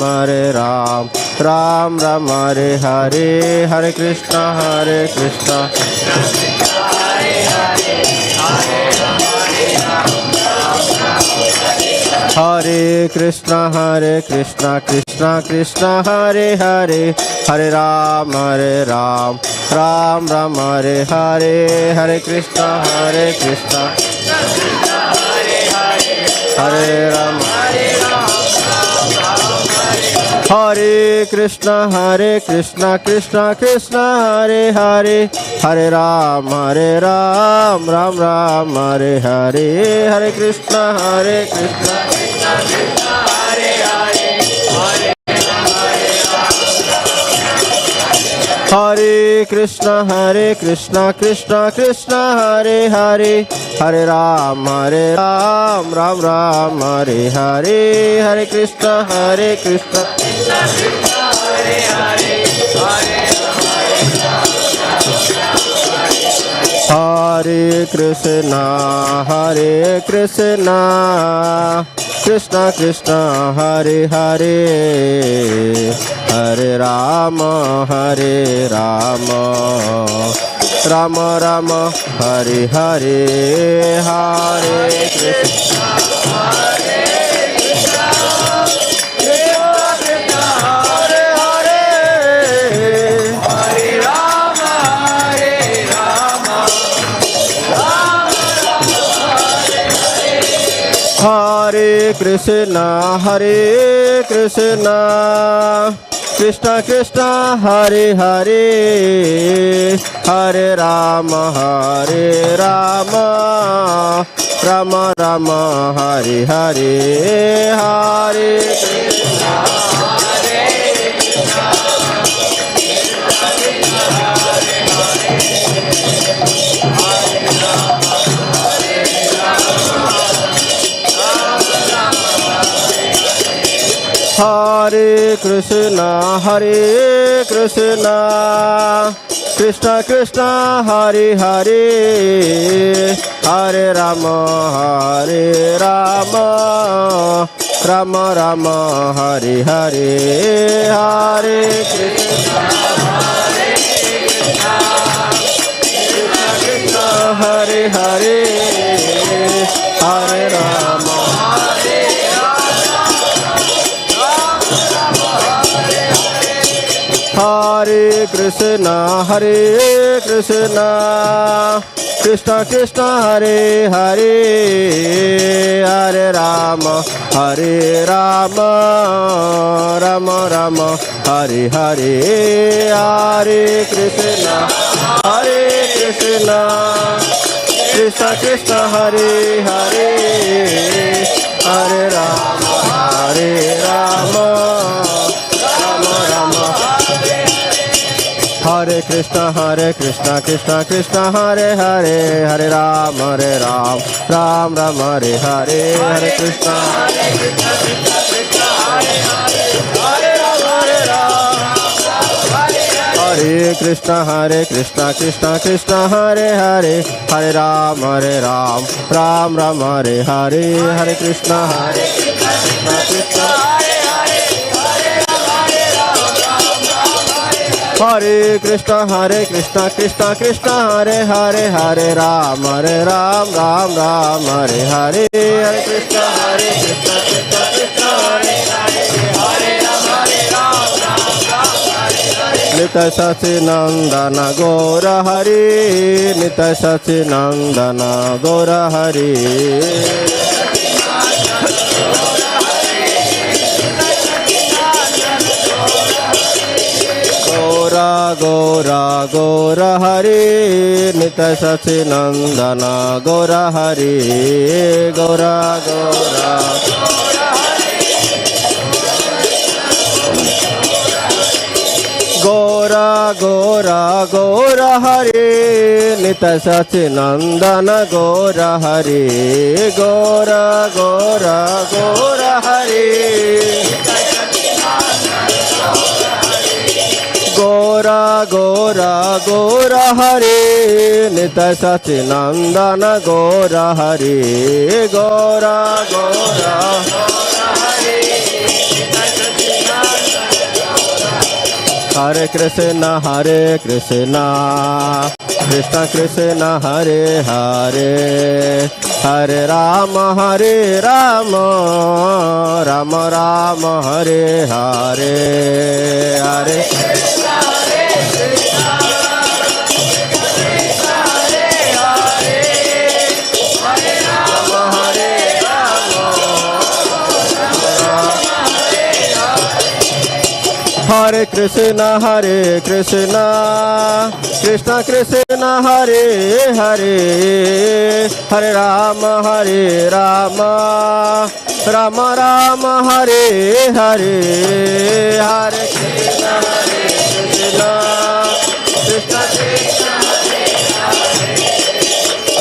Ram Ram Hare Hare Hare Krishna Hare Krishna Krishna Krishna Hare Hare Hare Ram Ram Ram Hare Hare Hare Krishna Hare Ram Hare Krishna Krishna Krishna Hare Hare Hare Ram Ram Ram Hare Hare Hare Krishna Hare Krishna Krishna Hare Hare Hare Ram Ram Ram Hare Hare Hare Krishna Hare Krishna Hare Hare Krishna, Krishna Krishna, Hare Hare, Hare Rama, Rama Rama, Hare Hare, Hare Krishna, Hare Krishna, Krishna Krishna, Hare Hare, Hare Rama, Hare Krishna, Krishna Krishna, Hare Hare, Hare Rama, Rama Rama, Hare Hare, Hare Krishna, Hare Krishna, Hare Krishna, Krishna Krishna, Hare Hare, Hare Rama, Rama Rama, Hare Hare, Hare Krishna, Krishna Hare Hare, Hare Rama, Hare Krishna, Krishna Krishna, Hare Hare, Hare Rama, Rama Rama, Hare Hare, Hare Krishna, Krishna Krishna, Hare Hare, Hare Rama, Rama Rama, Hare Krishna, Krishna Krishna, Hare Hare, Hare Ram, Ram Ram, Hare Hare, Hare Krishna, Hare Krishna, Krishna Krishna, Hare Hare, Hare Ram, Ram Ram, Hare Hare, Hare Krishna, Krishna Hare Krishna, Krishna Krishna, Hare Hare, Hare Ram, Ram Ram, Hare Hare, Hare Krishna, Krishna Krishna, Hare Hare, Hare Ram, Nitai Sacinandana Gaura Hari, Nitai Sacinandana Gaura Hari. Gora Hari, Nitai Sacinandana Gaura Hari, Gora Hari, Nitai Sacinandana Gaura Hari, Gora Hari, Gora Hari, Nitai Sacinandana Gaura Hari, Gora Hare Krishna, Krishna Krishna, Hare Hare, Hare Rama, Rama Rama, Hare Hare, Hare Hare Krishna, Krishna Krishna, Hare Hare, Hare Rama, Rama Rama, Hare Hare, Hare Krishna, Krishna Krishna,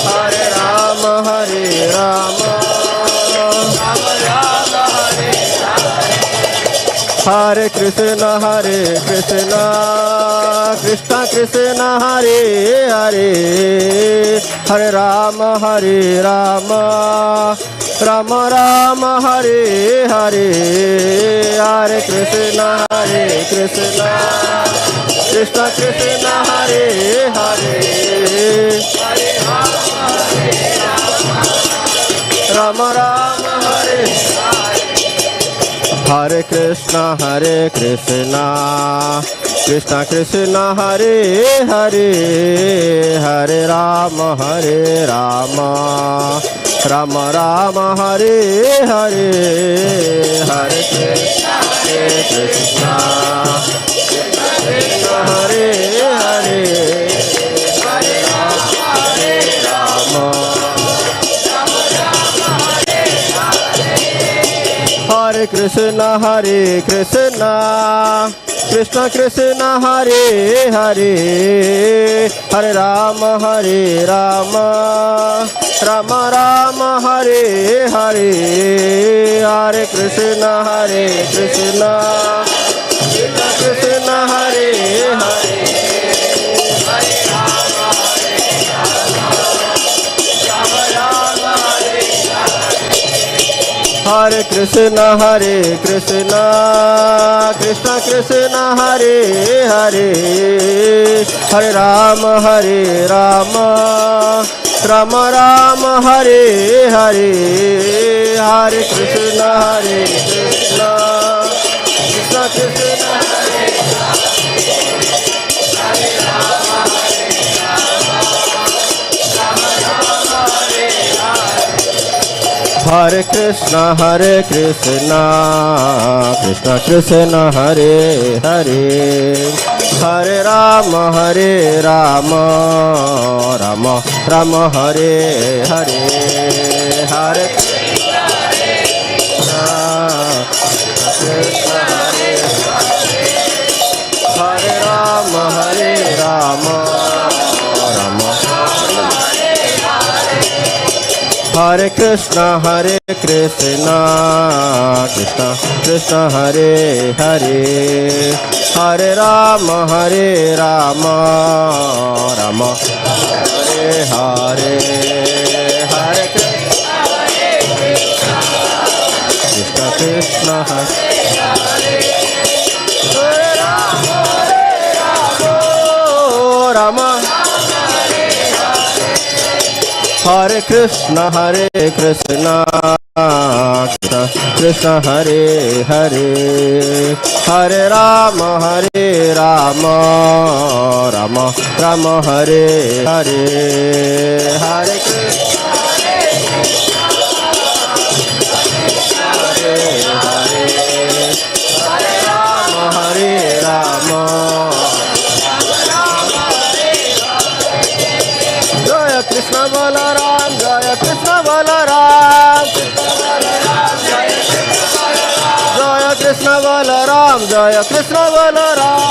Hare Rama, Hare Krishna, Krishna Krishna, Hare Hare, Hare Rama, Rama Rama, Hare Hare, Hare Krishna, Krishna Krishna, Hare Hare, Rama Rama, Hare Hare Krishna, Krishna Krishna, Hare Hare, Hare Rama, Rama Rama, Hare Hare, Hare Krishna, Krishna Hare Hare, Hare Rama, Hare Krishna, Krishna Krishna, Hare Hare, Hare Rama, Rama Rama, Hare Hare, Hare Krishna, Krishna Krishna, Hare Hare, Hare Krishna, Krishna Krishna, Hare Hare, Hare Rama, Rama Rama, Hare Hare, Hare Krishna, Krishna Krishna, Hare Krishna, Krishna Krishna, Hare Hare, Hare Rama, Rama Rama, Hare Hare, Hare Krishna, Krishna Hare Rama, Rama Hare Krishna, Krishna Krishna, Hare Hare, Hare Rama, Rama Hare Hare, Hare Krishna, Krishna Hare Rama, Hare Krishna, Krishna Hare Hare, Hare Rama, Rama Hare Hare, Hare Krishna, Hare Rama, Hare Rama, Jaya Krishna Balaram, Jaya Krishna Balaram, Jaya Krishna Balaram, Jaya Krishna Balaram,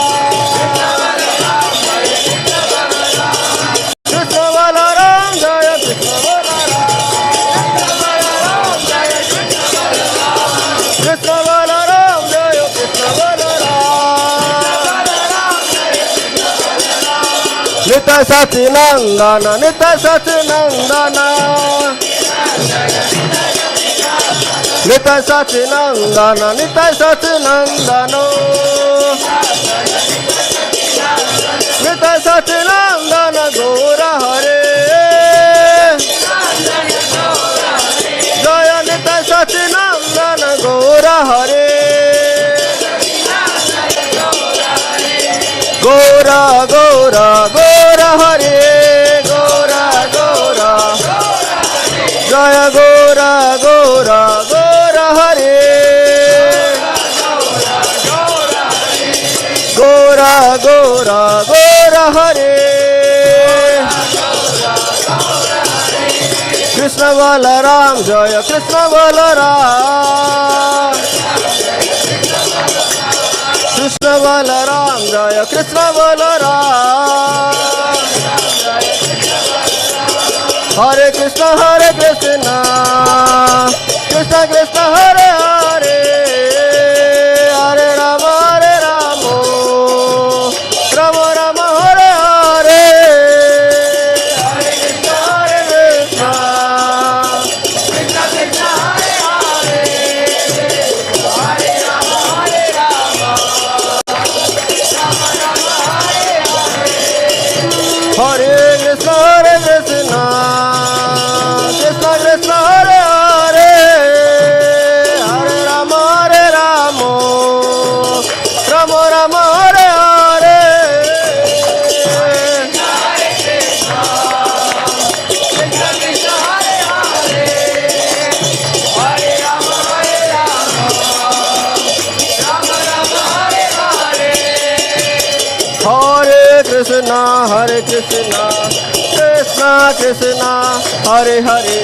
Krishna Balaram, Jaya Krishna Balaram, Krishna Balaram, Jaya Krishna Balaram, Nitai Sati Nandana, Nitai Sati Nandana, Nitai Sati Nandana, Nitai Sati Nandano, Nitai Sati Nandana, Gora Hare, Jaya Nitai Sati Nandana, Gora Hare, Gora Gora Gora Hare, Gora Gora, Jaya Gora Gora Gora Hare, Gora Gora Gora Hare, Krishna Balaram, Jaya Krishna Balaram, Krishna Balaram, Jaya Krishna Balaram, Hare Krishna, Krishna Krishna, Hare Hare, Hare Rama, Krishna, Hare Krishna, Krishna Krishna, Hare Hare,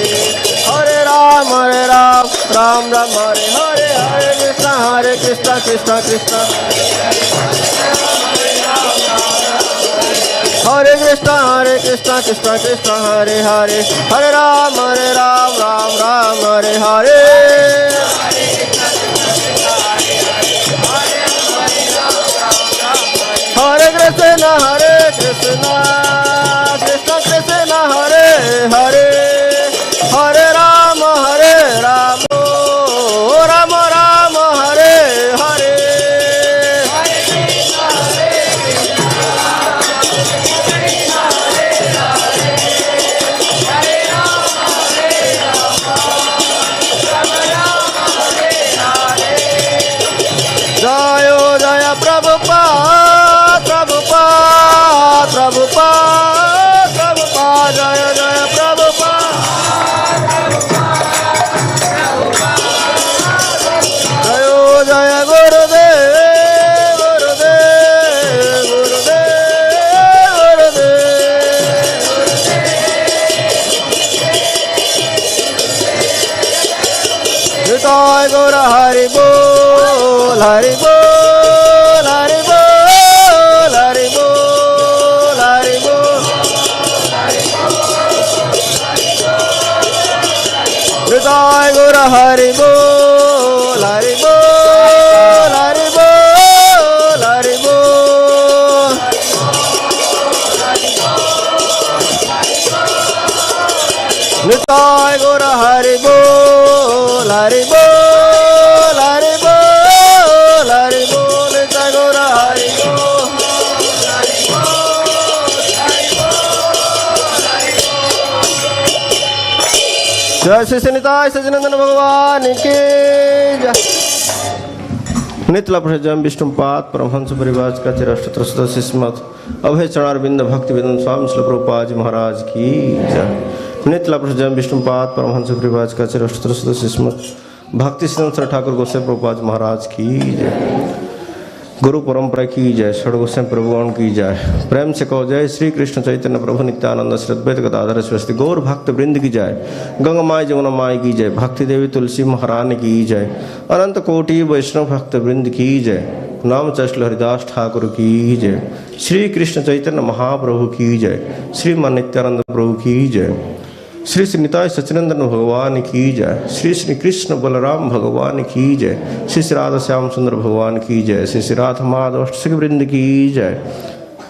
Hare Ram, Ram Ram, Hare Hare, Hare Krishna, Krishna Krishna, Hare Krishna, Krishna Krishna, Hare Hare, Hare Ram, Ram Ram, Hare Hare. Hare Krishna, Krishna Krishna, Hare Hare, Hare Ram, Ram Ram, Hare Hare. Jayo Jaya Prabhupada, Prabhupada, Prabhupada, Prabhupada, Jaya Jaya Prabhupada. Jayo Jaya Gurudev, Gurudev, Gurudev, Gurudev. Nitai Gaur Hari Bol, Hari Bol, Hari Bol, Hari Bol, Hari Bol. Nitai Gaur Hari Bol, Hari Bol, Hari Bol, Hari Bol. Nitai Gaur Hari Bol, Hari Bol, Hari Bol, Hari Bol, Nitai Gaur Hari Bol. जय श्री निताय सच्चिदानंद भगवान की जय। नितला प्रजम विष्णुपाद परमहंस परिवाज का चिराष्टत्र सदस्य स्मत अभय चरणारविंद भक्ति वेदन स्वामी श्री प्रभुपाद जी महाराज की जय। नितला प्रजम विष्णुपाद परमहंस परिवाज का चिराष्टत्र सदस्य स्मत भक्ति सिद्धेश्वर ठाकुर गोसाई प्रभुपाद महाराज की जय। गुरु परंपरा की जय। षड गोसाई प्रभुगण की जय। प्रेम से कहो जय श्री कृष्ण चैतन्य प्रभु नित्यानंद श्री अद्वैत गदाधर शिवासादि गौर भक्त वृंद की जय। गंगा माई जमुना माई की जय। भक्ति देवी तुलसी महारानी की जय। अनंत कोटि वैष्णव भक्त वृंद की जय। नाम चश्ल हरिदास ठाकुर की जय। श्री कृष्ण चैतन्य महाप्रभु की जय। श्रीमान नित्यानंद प्रभु की जय। श्री श्री निताय सच्चिदानंद भगवान की जय। श्री श्री कृष्ण बलराम भगवान की जय। श्री श्री राधा श्याम सुंदर भगवान की जय। श्री श्री राधा माधव अष्टसिद्धि वृंद की जय।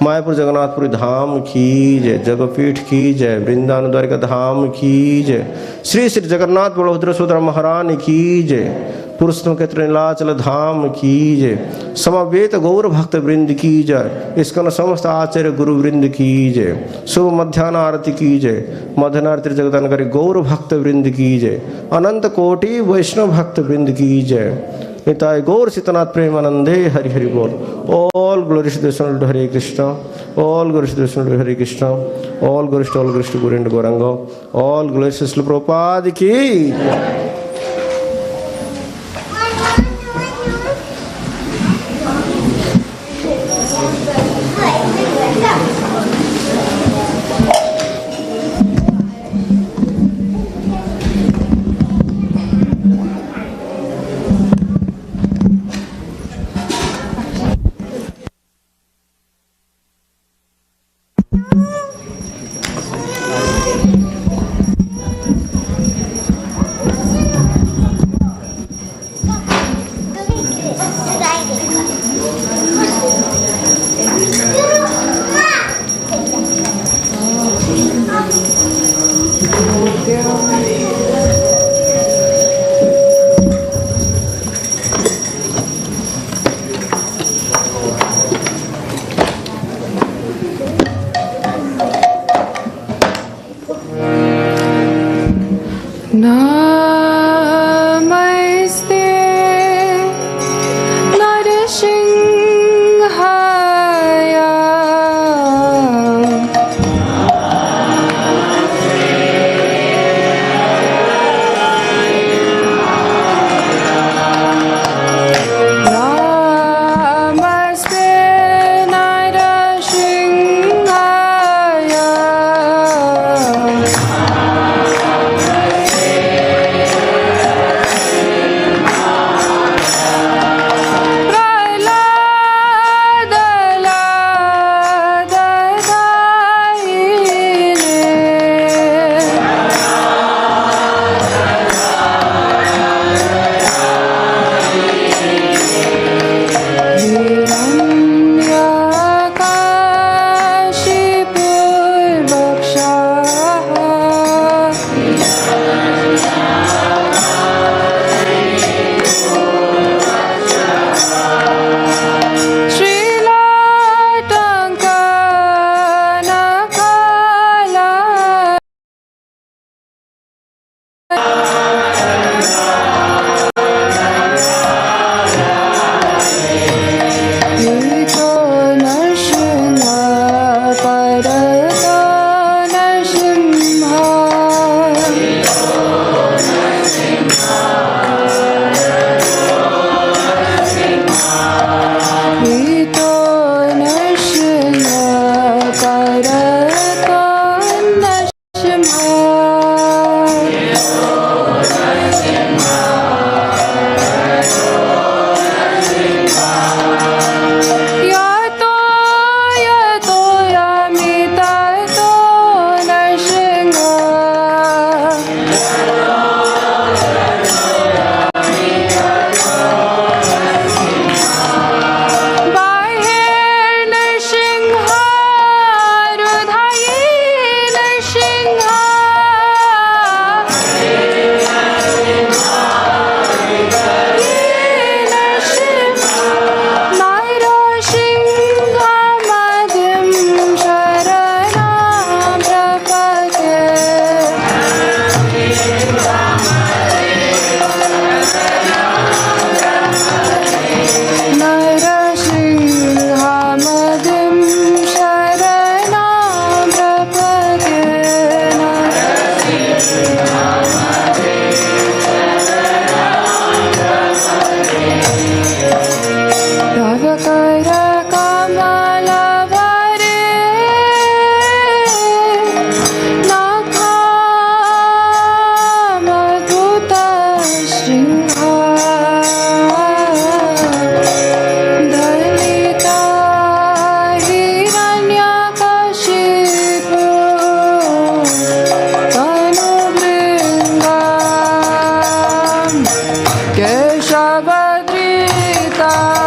मायापुर जगन्नाथपुरी धाम की जय। जगपीठ की जय। वृंदावन द्वारिका धाम की जय। श्री श्री जगन्नाथ बलभद्र सुभद्रा महारानी की जय। पुरुषोत्तम क्षेत्र नीलाचल धाम की जय। समवेत गौर भक्त वृंद की जय। इसकन समस्त आचार्य गुरु वृंद की जय। शुभ मध्याह्न आरती की जय। मध्याह्न आरती जगदानकारी गौर भक्त वृंद की जय। अनंत कोटि वैष्णव भक्त वृंद की जय। निताय गौर सीतनाथ प्रेमानंदे हरि हरि बोल। All glories to Hare Krishna. All glories to Hare Krishna. All glories to Govinda Gauranga. All glories to Srila Prabhupada की।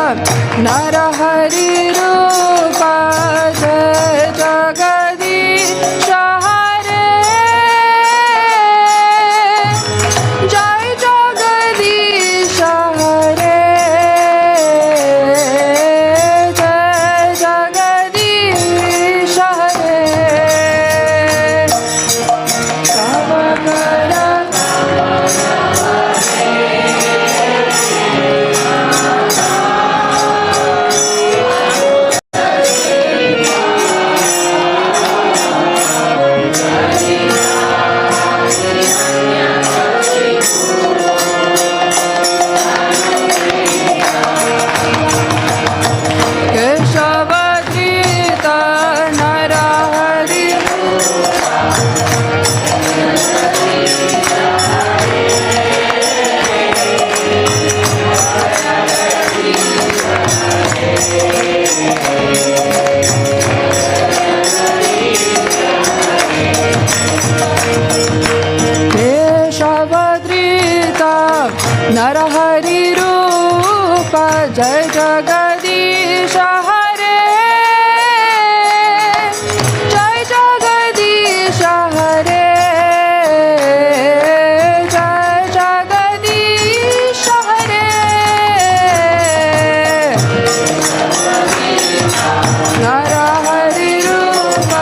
नरहरि रूप जय जगदीश हरे जय जगदीश हरे जय जगदीश हरे नरहरि रूप जय जगदीश हरे जय जगदीश हरे जय जगदीश हरे नरहरि रूप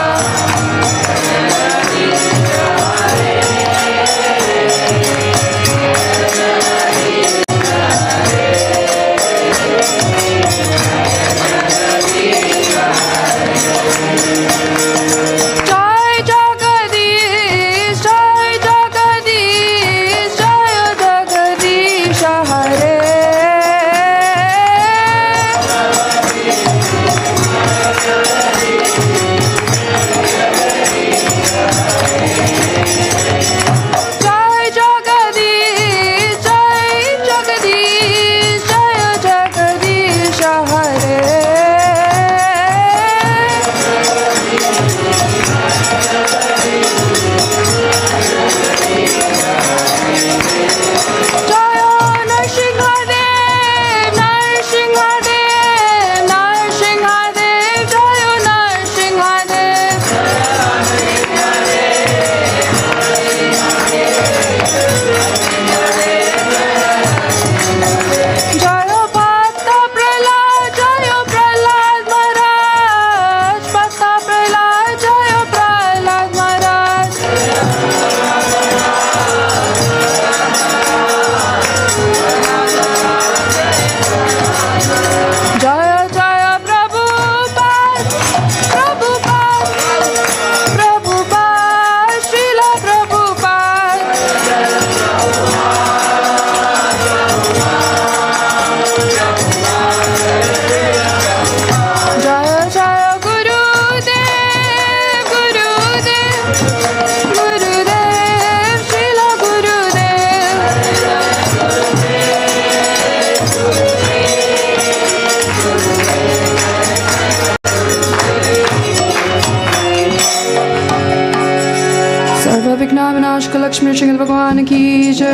लक्ष्मी नृसिंह भगवान की जय,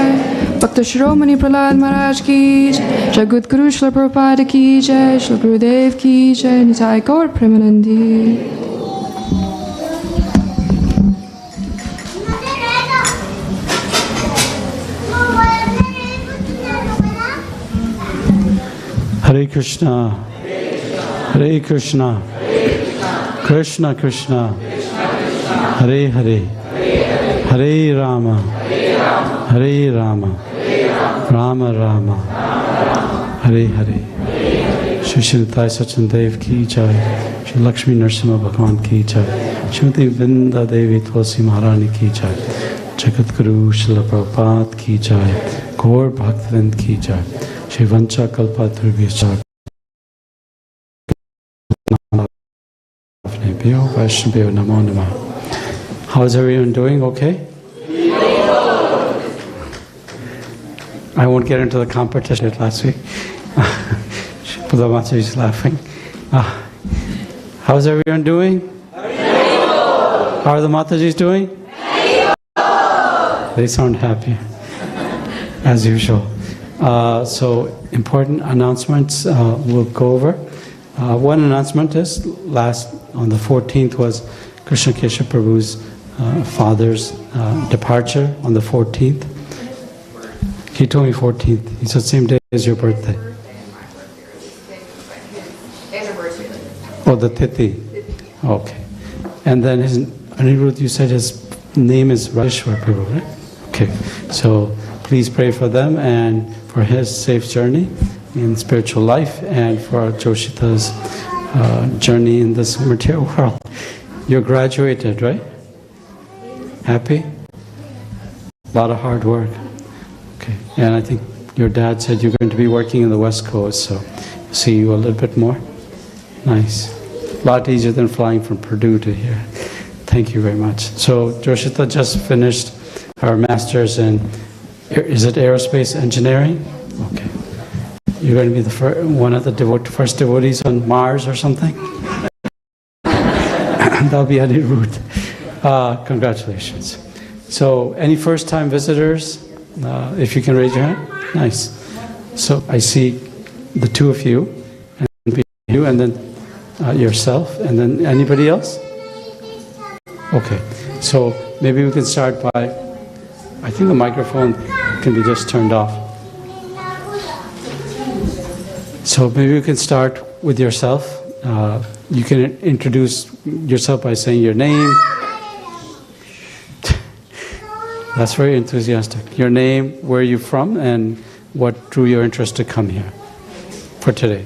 भक्त शिरोमणि प्रहलाद महाराज की जय, जगत गुरु श्री प्रभुपाद की जय, श्री गुरुदेव की जय, निताय गौर Premanandi. Hare Krishna, Hare Krishna, Krishna Krishna, Hare Hare, Hare Rama, Hare Rama, Rama Rama, Hare Hare. Shri Nitai Sachindev ki jai, Shri Lakshmi Narasimha Bhagwan ki jai, Shrimati Vrinda Devi Tulsi Maharani ki jai, Jagat Guru Srila Prabhupada ki jai, Gaur Bhaktavrind ki jai, Shri Vancha Kalpa Durvya Vaishnavyo Namo Namah. How's everyone doing? Okay? I won't get into the competition last week. Buddha Mataji is laughing. How's everyone doing? How are the Matajis doing? They sound happy, as usual. So important announcements we'll go over. One announcement is on the 14th was Krishna Kesha Prabhu's father's departure on the 14th. He told me 14th. He said same day as your birthday. Oh, the Tithi. Okay. And then Anirudh, you said his name is Rajeshwar Prabhu, right? Okay. So please pray for them and for his safe journey in spiritual life and for Joshita's journey in this material world. You're graduated, right? Happy? A lot of hard work. Okay. And I think your dad said you're going to be working in the West Coast, so see you a little bit more. Nice. A lot easier than flying from Purdue to here. Thank you very much. So Joshita just finished her master's in, is it aerospace engineering? Okay. You're going to be the one of the first devotees on Mars or something? That'll be Anirudh. Congratulations. So any first-time visitors, if you can raise your hand? Nice. So I see the two of you, and then yourself, and then anybody else? Okay. So maybe we can start by, I think the microphone can be just turned off. So maybe we can start with yourself. You can introduce yourself by saying your name. That's very enthusiastic. Your name, where you're from, and what drew your interest to come here for today.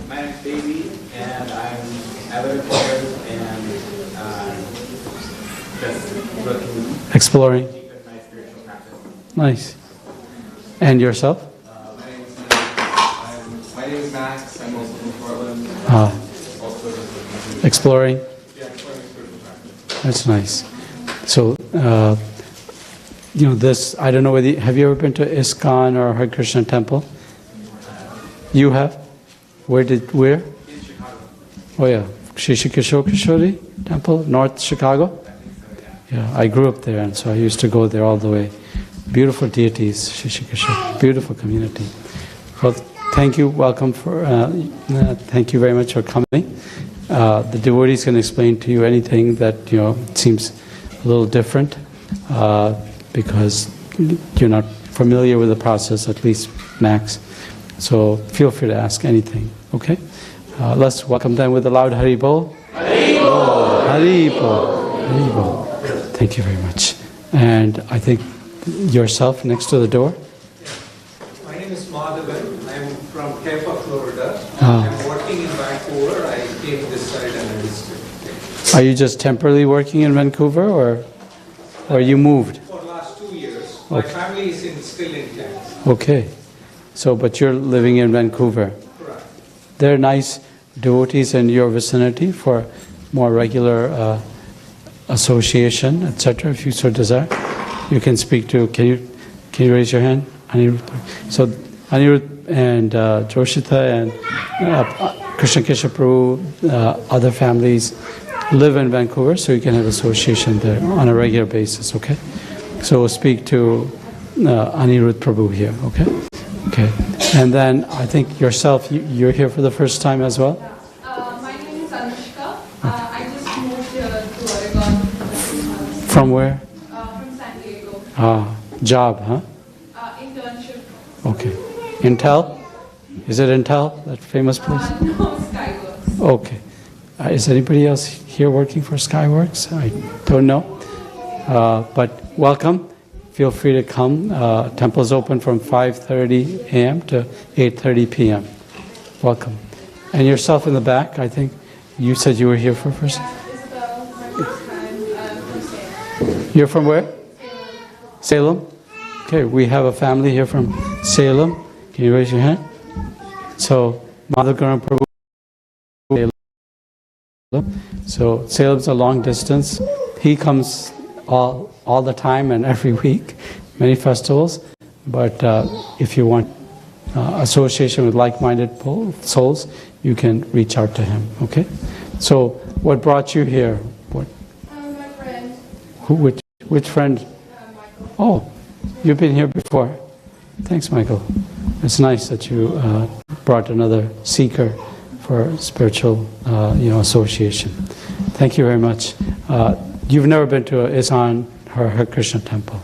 My name is Baby, and I'm avid explorer and just looking Exploring. deep in my spiritual practice. Nice. And yourself? My name is Max. I'm also from Portland. Exploring. Yeah, exploring spiritual practice. That's nice. So, this, I don't know whether, have you ever been to ISKCON or Hare Krishna temple? You have? Where? In Chicago. Oh yeah, Kishore temple, North Chicago? I think so, yeah. Yeah, I grew up there, and so I used to go there all the way. Beautiful deities, Shishikeshwar, beautiful community. Well, thank you, welcome thank you very much for coming. The devotees can explain to you anything that, seems a little different, because you're not familiar with the process, at least Max. So feel free to ask anything, okay? Let's welcome them with a loud Hari Bol. Hari Bol! Hari Bol! Hari Bol! Thank you very much. And I think yourself next to the door. My name is Madhavan. I'm from Tampa, Florida. Ah. I'm working in Vancouver. I came this side and I visited. Are you just temporarily working in Vancouver, or you moved? For the last 2 years. My Okay. family is still in Canada. Okay. So, but you're living in Vancouver. Correct. There are nice devotees in your vicinity for more regular association, etc. If you so desire, you can speak to. Can you raise your hand, Anirudh? So Anirudh and Joshita and Krishna Kesha Prabhu, other families live in Vancouver, so you can have association there on a regular basis. Okay. So we'll speak to Anirudh Prabhu here. Okay. Okay. And then I think yourself, you're here for the first time as well? My name is Anushka. I just moved here to Oregon. From where? From San Diego. Job, huh? Internship. Okay. Intel? Is it Intel, that famous place? No, Skyworks. Okay. Is anybody else here working for Skyworks? I don't know. But welcome. Feel free to come. Temple's open from 5:30 a.m. to 8:30 p.m. Welcome. And yourself in the back, I think you said you were here for first. Isabel, my first time from Salem. You're from where? Salem. Okay, we have a family here from Salem. Can you raise your hand? So, Madhagaram Prabhu. So, Salem's a long distance. He comes all the time and every week, many festivals. But if you want association with like-minded souls, you can reach out to him. Okay. So, what brought you here? What? My friend. Which friend? Michael. Oh, you've been here before. Thanks, Michael. It's nice that you brought another seeker for spiritual association. Thank you very much. You've never been to a Isan or Hare Krishna temple.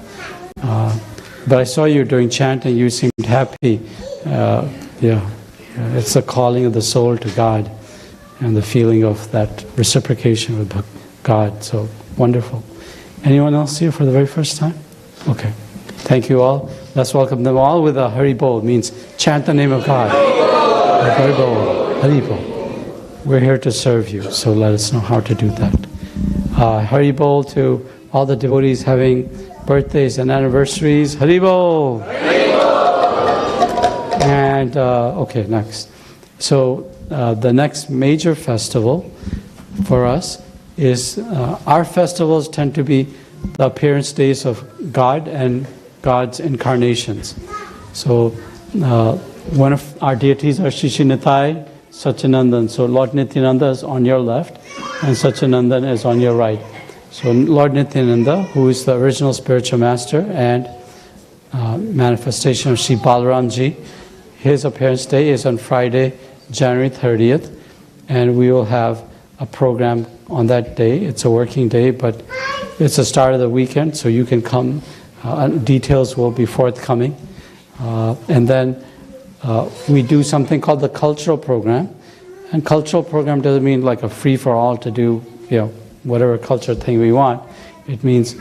But I saw you doing chanting, you seemed happy. It's the calling of the soul to God and the feeling of that reciprocation with God. So wonderful. Anyone else here for the very first time? Okay. Thank you all. Let's welcome them all with a Hari Bol. Means chant the name of God. Hari Bol. Hari Bol. We're here to serve you, so let us know how to do that. Hari Bol to all the devotees having birthdays and anniversaries. Hari Bol. Hari Bol. And okay, next. So the next major festival for us is our festivals tend to be the appearance days of God and God's incarnations. So one of our deities are Shri Nitai, Satyanandan. So Lord Nityananda is on your left and Satyanandan is on your right. So Lord Nityananda, who is the original spiritual master and manifestation of Sri Balaramji, his appearance day is on Friday, January 30th, and we will have a program on that day. It's a working day, but it's the start of the weekend, so you can come. Details will be forthcoming. And then we do something called the cultural program. And cultural program doesn't mean like a free-for-all to do, whatever culture thing we want. It means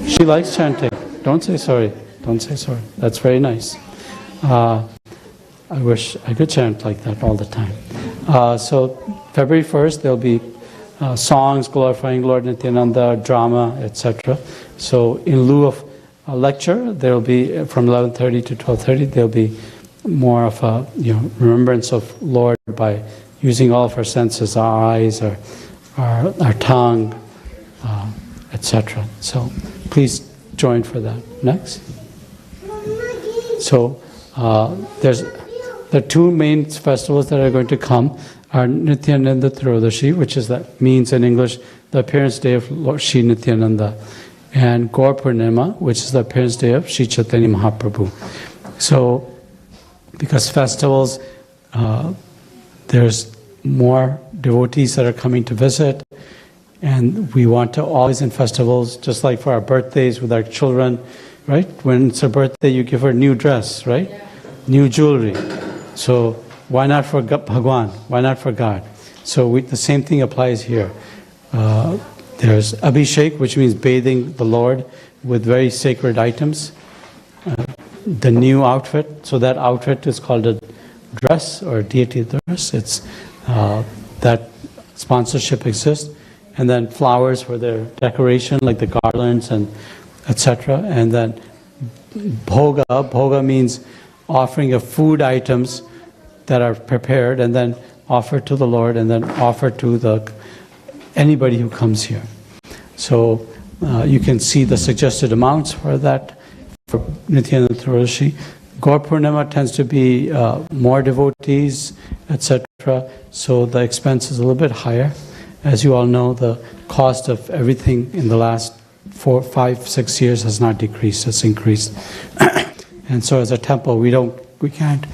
she likes chanting. Don't say sorry. Don't say sorry. That's very nice. I wish I could chant like that all the time. So February 1st, there'll be songs glorifying Lord Nityananda, drama, etc. So in lieu of a lecture, there'll be from 11:30 to 12:30. There'll be more of a remembrance of Lord by using all of our senses, our eyes, our tongue, etc. So please join for that. Next. So there's the two main festivals that are going to come are Nityananda Trodashi, which means in English the appearance day of Lord Shri Nityananda, and Gaur Purnima, which is the appearance day of Shri Chaitanya Mahaprabhu. So, because festivals, there's more devotees that are coming to visit, and we want to always in festivals, just like for our birthdays with our children, right? When it's a birthday, you give her a new dress, right? Yeah. New jewelry. So why not for Bhagwan? Why not for God? So the same thing applies here. There's Abhishek, which means bathing the Lord with very sacred items. The new outfit, so that outfit is called a dress or a deity dress. It's that sponsorship exists. And then flowers for their decoration, like the garlands and etc. And then bhoga. Bhoga means offering of food items that are prepared and then offered to the Lord and then offered to anybody who comes here. So you can see the suggested amounts for that for Nityananda Trodashi. Gaur Purnima tends to be more devotees, etc. So the expense is a little bit higher. As you all know, the cost of everything in the last 4, 5, 6 years has not decreased, it's increased. And so as a temple, we can't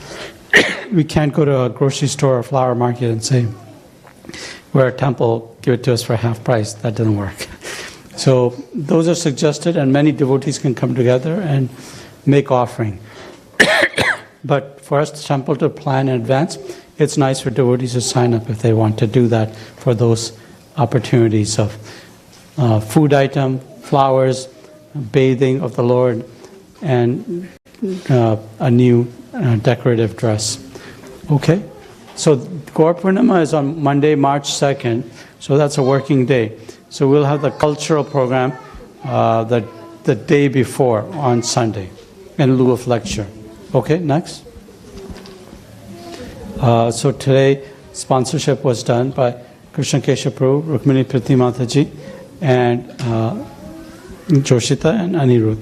go to a grocery store or flower market and say, we're a temple, give it to us for half price. That doesn't work. So those are suggested, and many devotees can come together and make offering. But for us, the temple to plan in advance, it's nice for devotees to sign up if they want to do that for those opportunities of food item, flowers, bathing of the Lord, and a new decorative dress. Okay? So Gaur Purnima is on Monday, March 2nd, so that's a working day. So we'll have the cultural program the day before on Sunday in lieu of lecture. Okay, next. So today, sponsorship was done by Krishna Kesha Prabhu, Rukmini Priti Mataji, and Joshita and Anirudh.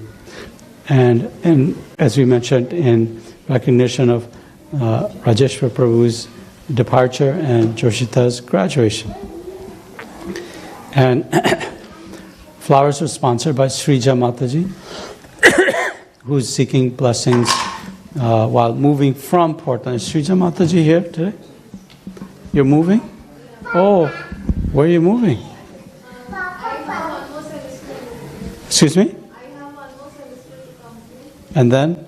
And as we mentioned, in recognition of Rajeshwar Prabhu's departure and Joshita's graduation. And flowers were sponsored by Srija Mataji. who's seeking blessings while moving from Portland. Is Srija Mataji here today? You're moving? Oh, where are you moving? Excuse me? And then?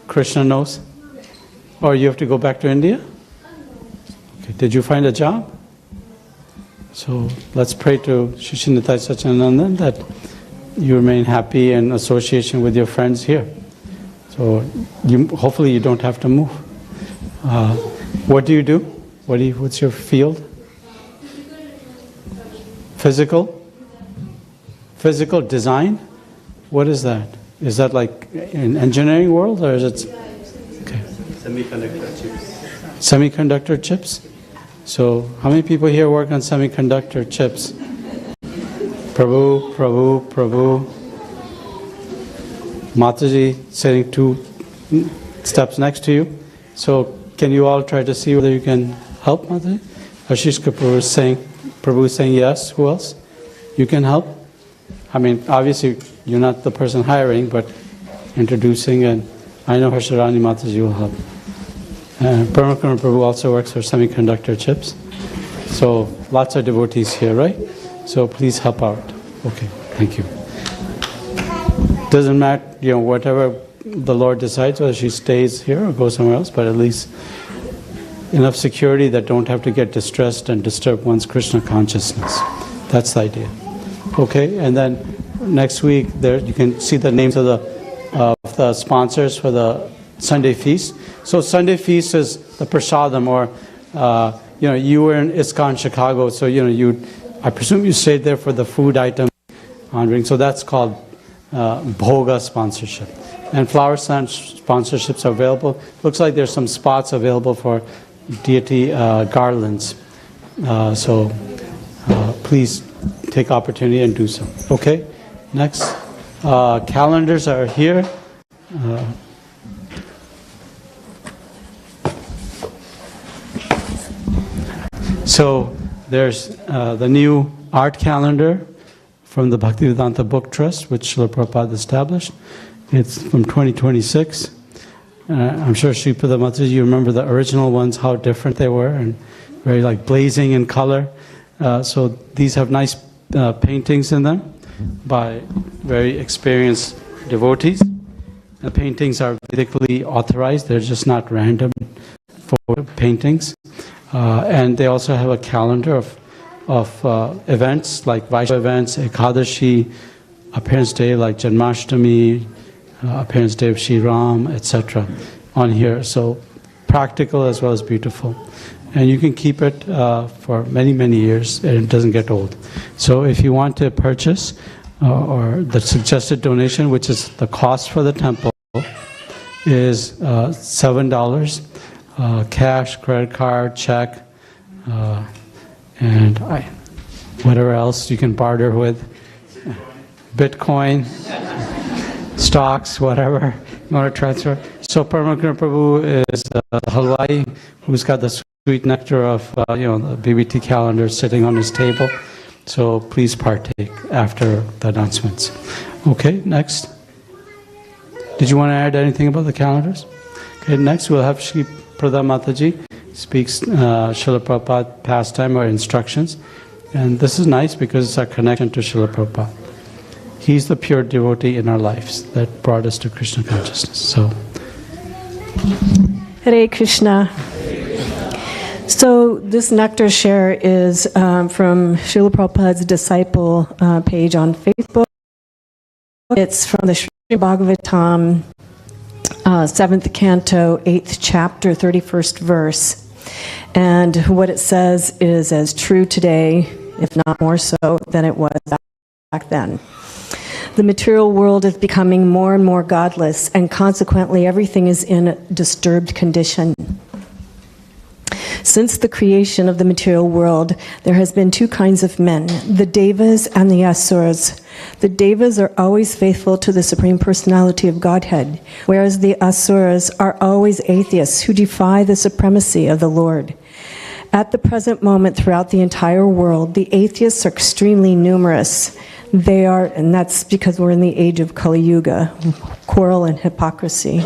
Krishna knows? Or you have to go back to India? Okay. Did you find a job? So let's pray to Shri Nitai Satchidananda that you remain happy in association with your friends here. So hopefully you don't have to move. What do you do? What's your field? Physical design? What is that? Is that like in engineering world or is it? Okay. Semiconductor chips. Semiconductor chips? So how many people here work on semiconductor chips? Prabhu. Mataji sitting 2 steps next to you. So can you all try to see whether you can help Mataji? Ashish Kapoor is saying, Prabhu is saying yes. Who else? You can help? I mean, obviously you're not the person hiring, but introducing, and I know Harsharani Mataji will help. Paramakram Prabhu also works for semiconductor chips. So lots of devotees here, right? So please help out. Okay, thank you. Doesn't matter, whatever the Lord decides, whether she stays here or goes somewhere else, but at least enough security that don't have to get distressed and disturb one's Krishna consciousness. That's the idea. Okay, and then next week there you can see the names of the sponsors for the Sunday feast. So Sunday feast is the prasadam, or you were in ISKCON Chicago, so I presume you stayed there for the food item honoring. So that's called bhoga sponsorship. And flower stand sponsorships are available. Looks like there's some spots available for deity garlands. So please take opportunity and do so. Okay, next. Calendars are here. So there's the new art calendar from the Bhaktivedanta Book Trust, which Srila Prabhupada established. It's from 2026. I'm sure Sripada Mataji, you remember the original ones, how different they were, and very like blazing in color. So these have nice paintings in them by very experienced devotees. The paintings are Vedically authorized, they're just not random for paintings. And they also have a calendar of events like Vaishnav events, Ekadashi, appearance day like Janmashtami, appearance day of Shri Ram, etc. on here. So practical as well as beautiful. And you can keep it for many, many years and it doesn't get old. So if you want to purchase or the suggested donation, which is the cost for the temple, is $7. Cash, credit card, check, and whatever else you can barter with, Bitcoin, stocks, whatever you want to transfer. So Paramakram Prabhu is Hawaii, who's got the sweet nectar of the BBT calendar sitting on his table. So please partake after the announcements. Okay, next. Did you want to add anything about the calendars? Okay, next we'll have Shri Pradha Mataji speaks Srila Prabhupada pastime or instructions. And this is nice because it's our connection to Srila Prabhupada. He's the pure devotee in our lives that brought us to Krishna consciousness. So, Hare Krishna. So this nectar share is from Srila Prabhupada's disciple page on Facebook. It's from the Sri Bhagavatam, 7th canto, 8th chapter, 31st verse. And what it says is as true today, if not more so, than it was back then. The material world is becoming more and more godless, and consequently everything is in a disturbed condition. Since the creation of the material world, there has been two kinds of men, the Devas and the Asuras. The Devas are always faithful to the Supreme Personality of Godhead, whereas the Asuras are always atheists who defy the supremacy of the Lord. At the present moment, throughout the entire world, the atheists are extremely numerous. They are, and that's because we're in the age of Kali Yuga, quarrel and hypocrisy.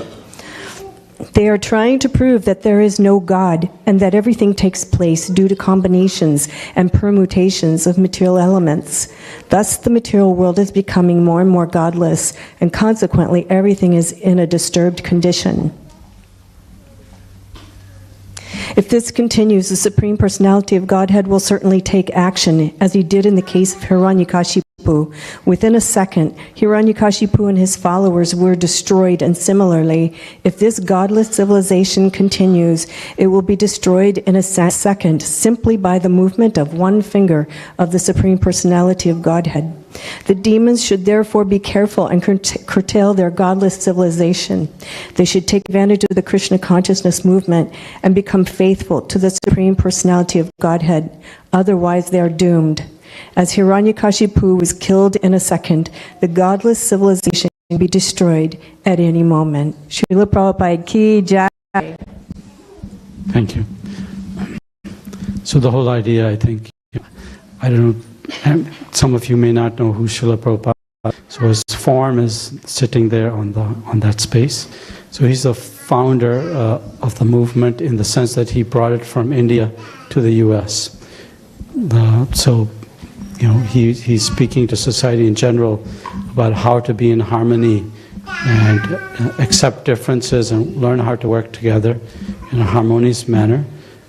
They are trying to prove that there is no God and that everything takes place due to combinations and permutations of material elements. Thus, the material world is becoming more and more godless, and consequently, everything is in a disturbed condition. If this continues, the Supreme Personality of Godhead will certainly take action, as he did in the case of Hiranyakashipu. Within a second, Hiranyakashipu and his followers were destroyed, and similarly, if this godless civilization continues, it will be destroyed in a second, simply by the movement of one finger of the Supreme Personality of Godhead. The demons should therefore be careful and curtail their godless civilization. They should take advantage of the Krishna consciousness movement and become faithful to the Supreme Personality of Godhead. Otherwise, they are doomed. As Hiranyakashipu was killed in a second, the godless civilization can be destroyed at any moment. Srila Prabhupada ki jai. Thank you. So the whole idea, I think, I don't know, some of you may not know who Srila Prabhupada is. So his form is sitting there on that space. So he's the founder of the movement in the sense that he brought it from India to the US. He's speaking to society in general about how to be in harmony and accept differences and learn how to work together in a harmonious manner,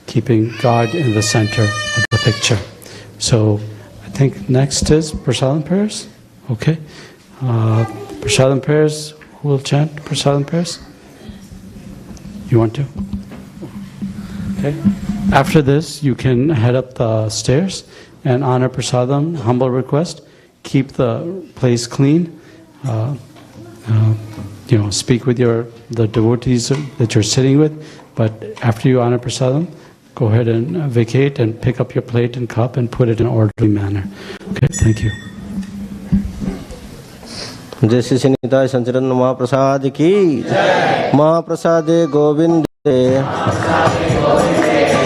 keeping God in the center of the picture. So I think next is Prasadam prayers. Okay. Prasadam prayers, who will chant Prasadam prayers? You want to? Okay. After this, you can head up the stairs and honor Prasadam. Humble request, keep the place clean. Speak with the devotees that you're sitting with. But after you honor Prasadam, go ahead and vacate and pick up your plate and cup and put it in an orderly manner. Okay, thank you. जय श्री निताय संचरण महाप्रसाद की महाप्रसादे गोविंदे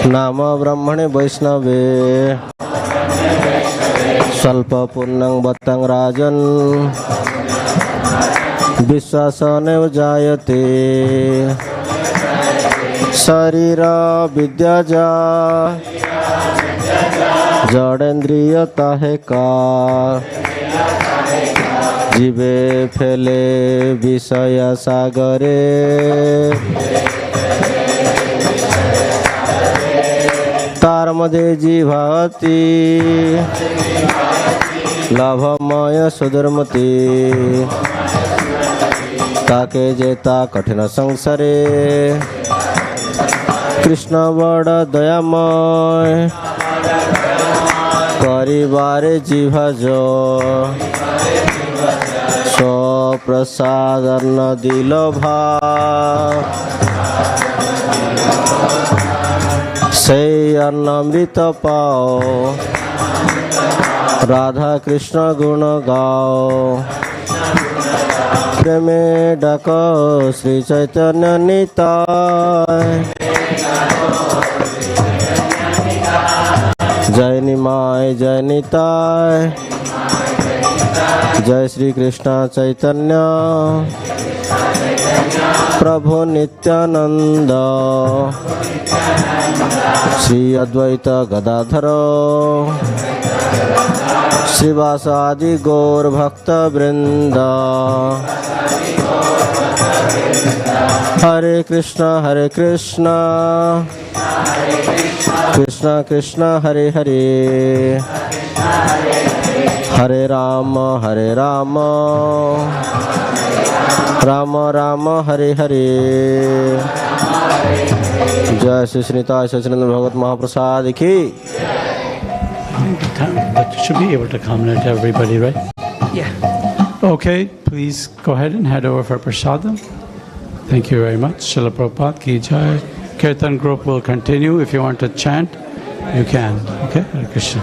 नाम ब्रह्मणे वैष्णवे स्वल्प पुण्यं बतं राजन विश्वासनेव जायते शरीर विद्याजा जड़ेन्द्रियता है का जीवे फेले विषय सागरे तार मध्य जीवाति लाभमय सुधर्मति ताके जेता कठिन संसारे कृष्ण बड़ दयामय करिबारे जीवा जो प्रसाद न दिल से अन्नमृत पाओ राधा कृष्ण गुण गाओ प्रेमे डाको श्री चैतन्य निताय जय निमाय जय निताय जय श्री कृष्ण चैतन्य प्रभु नित्यानंद श्री अद्वैत गदाधर श्रीवासादि गौर भक्त वृंद हरे कृष्ण कृष्ण कृष्ण हरे हरे हरे राम राम राम हरे हरे जय श्री निताय सच्चिदानंद भगवत महाप्रसाद की But you should be able to comment to everybody, right? Yeah. Okay, please go ahead and head over for prasadam. Thank you very much. Srila Prabhupada ki jai. Kirtan group will continue. If you want to chant, you can. Okay, Hare Krishna.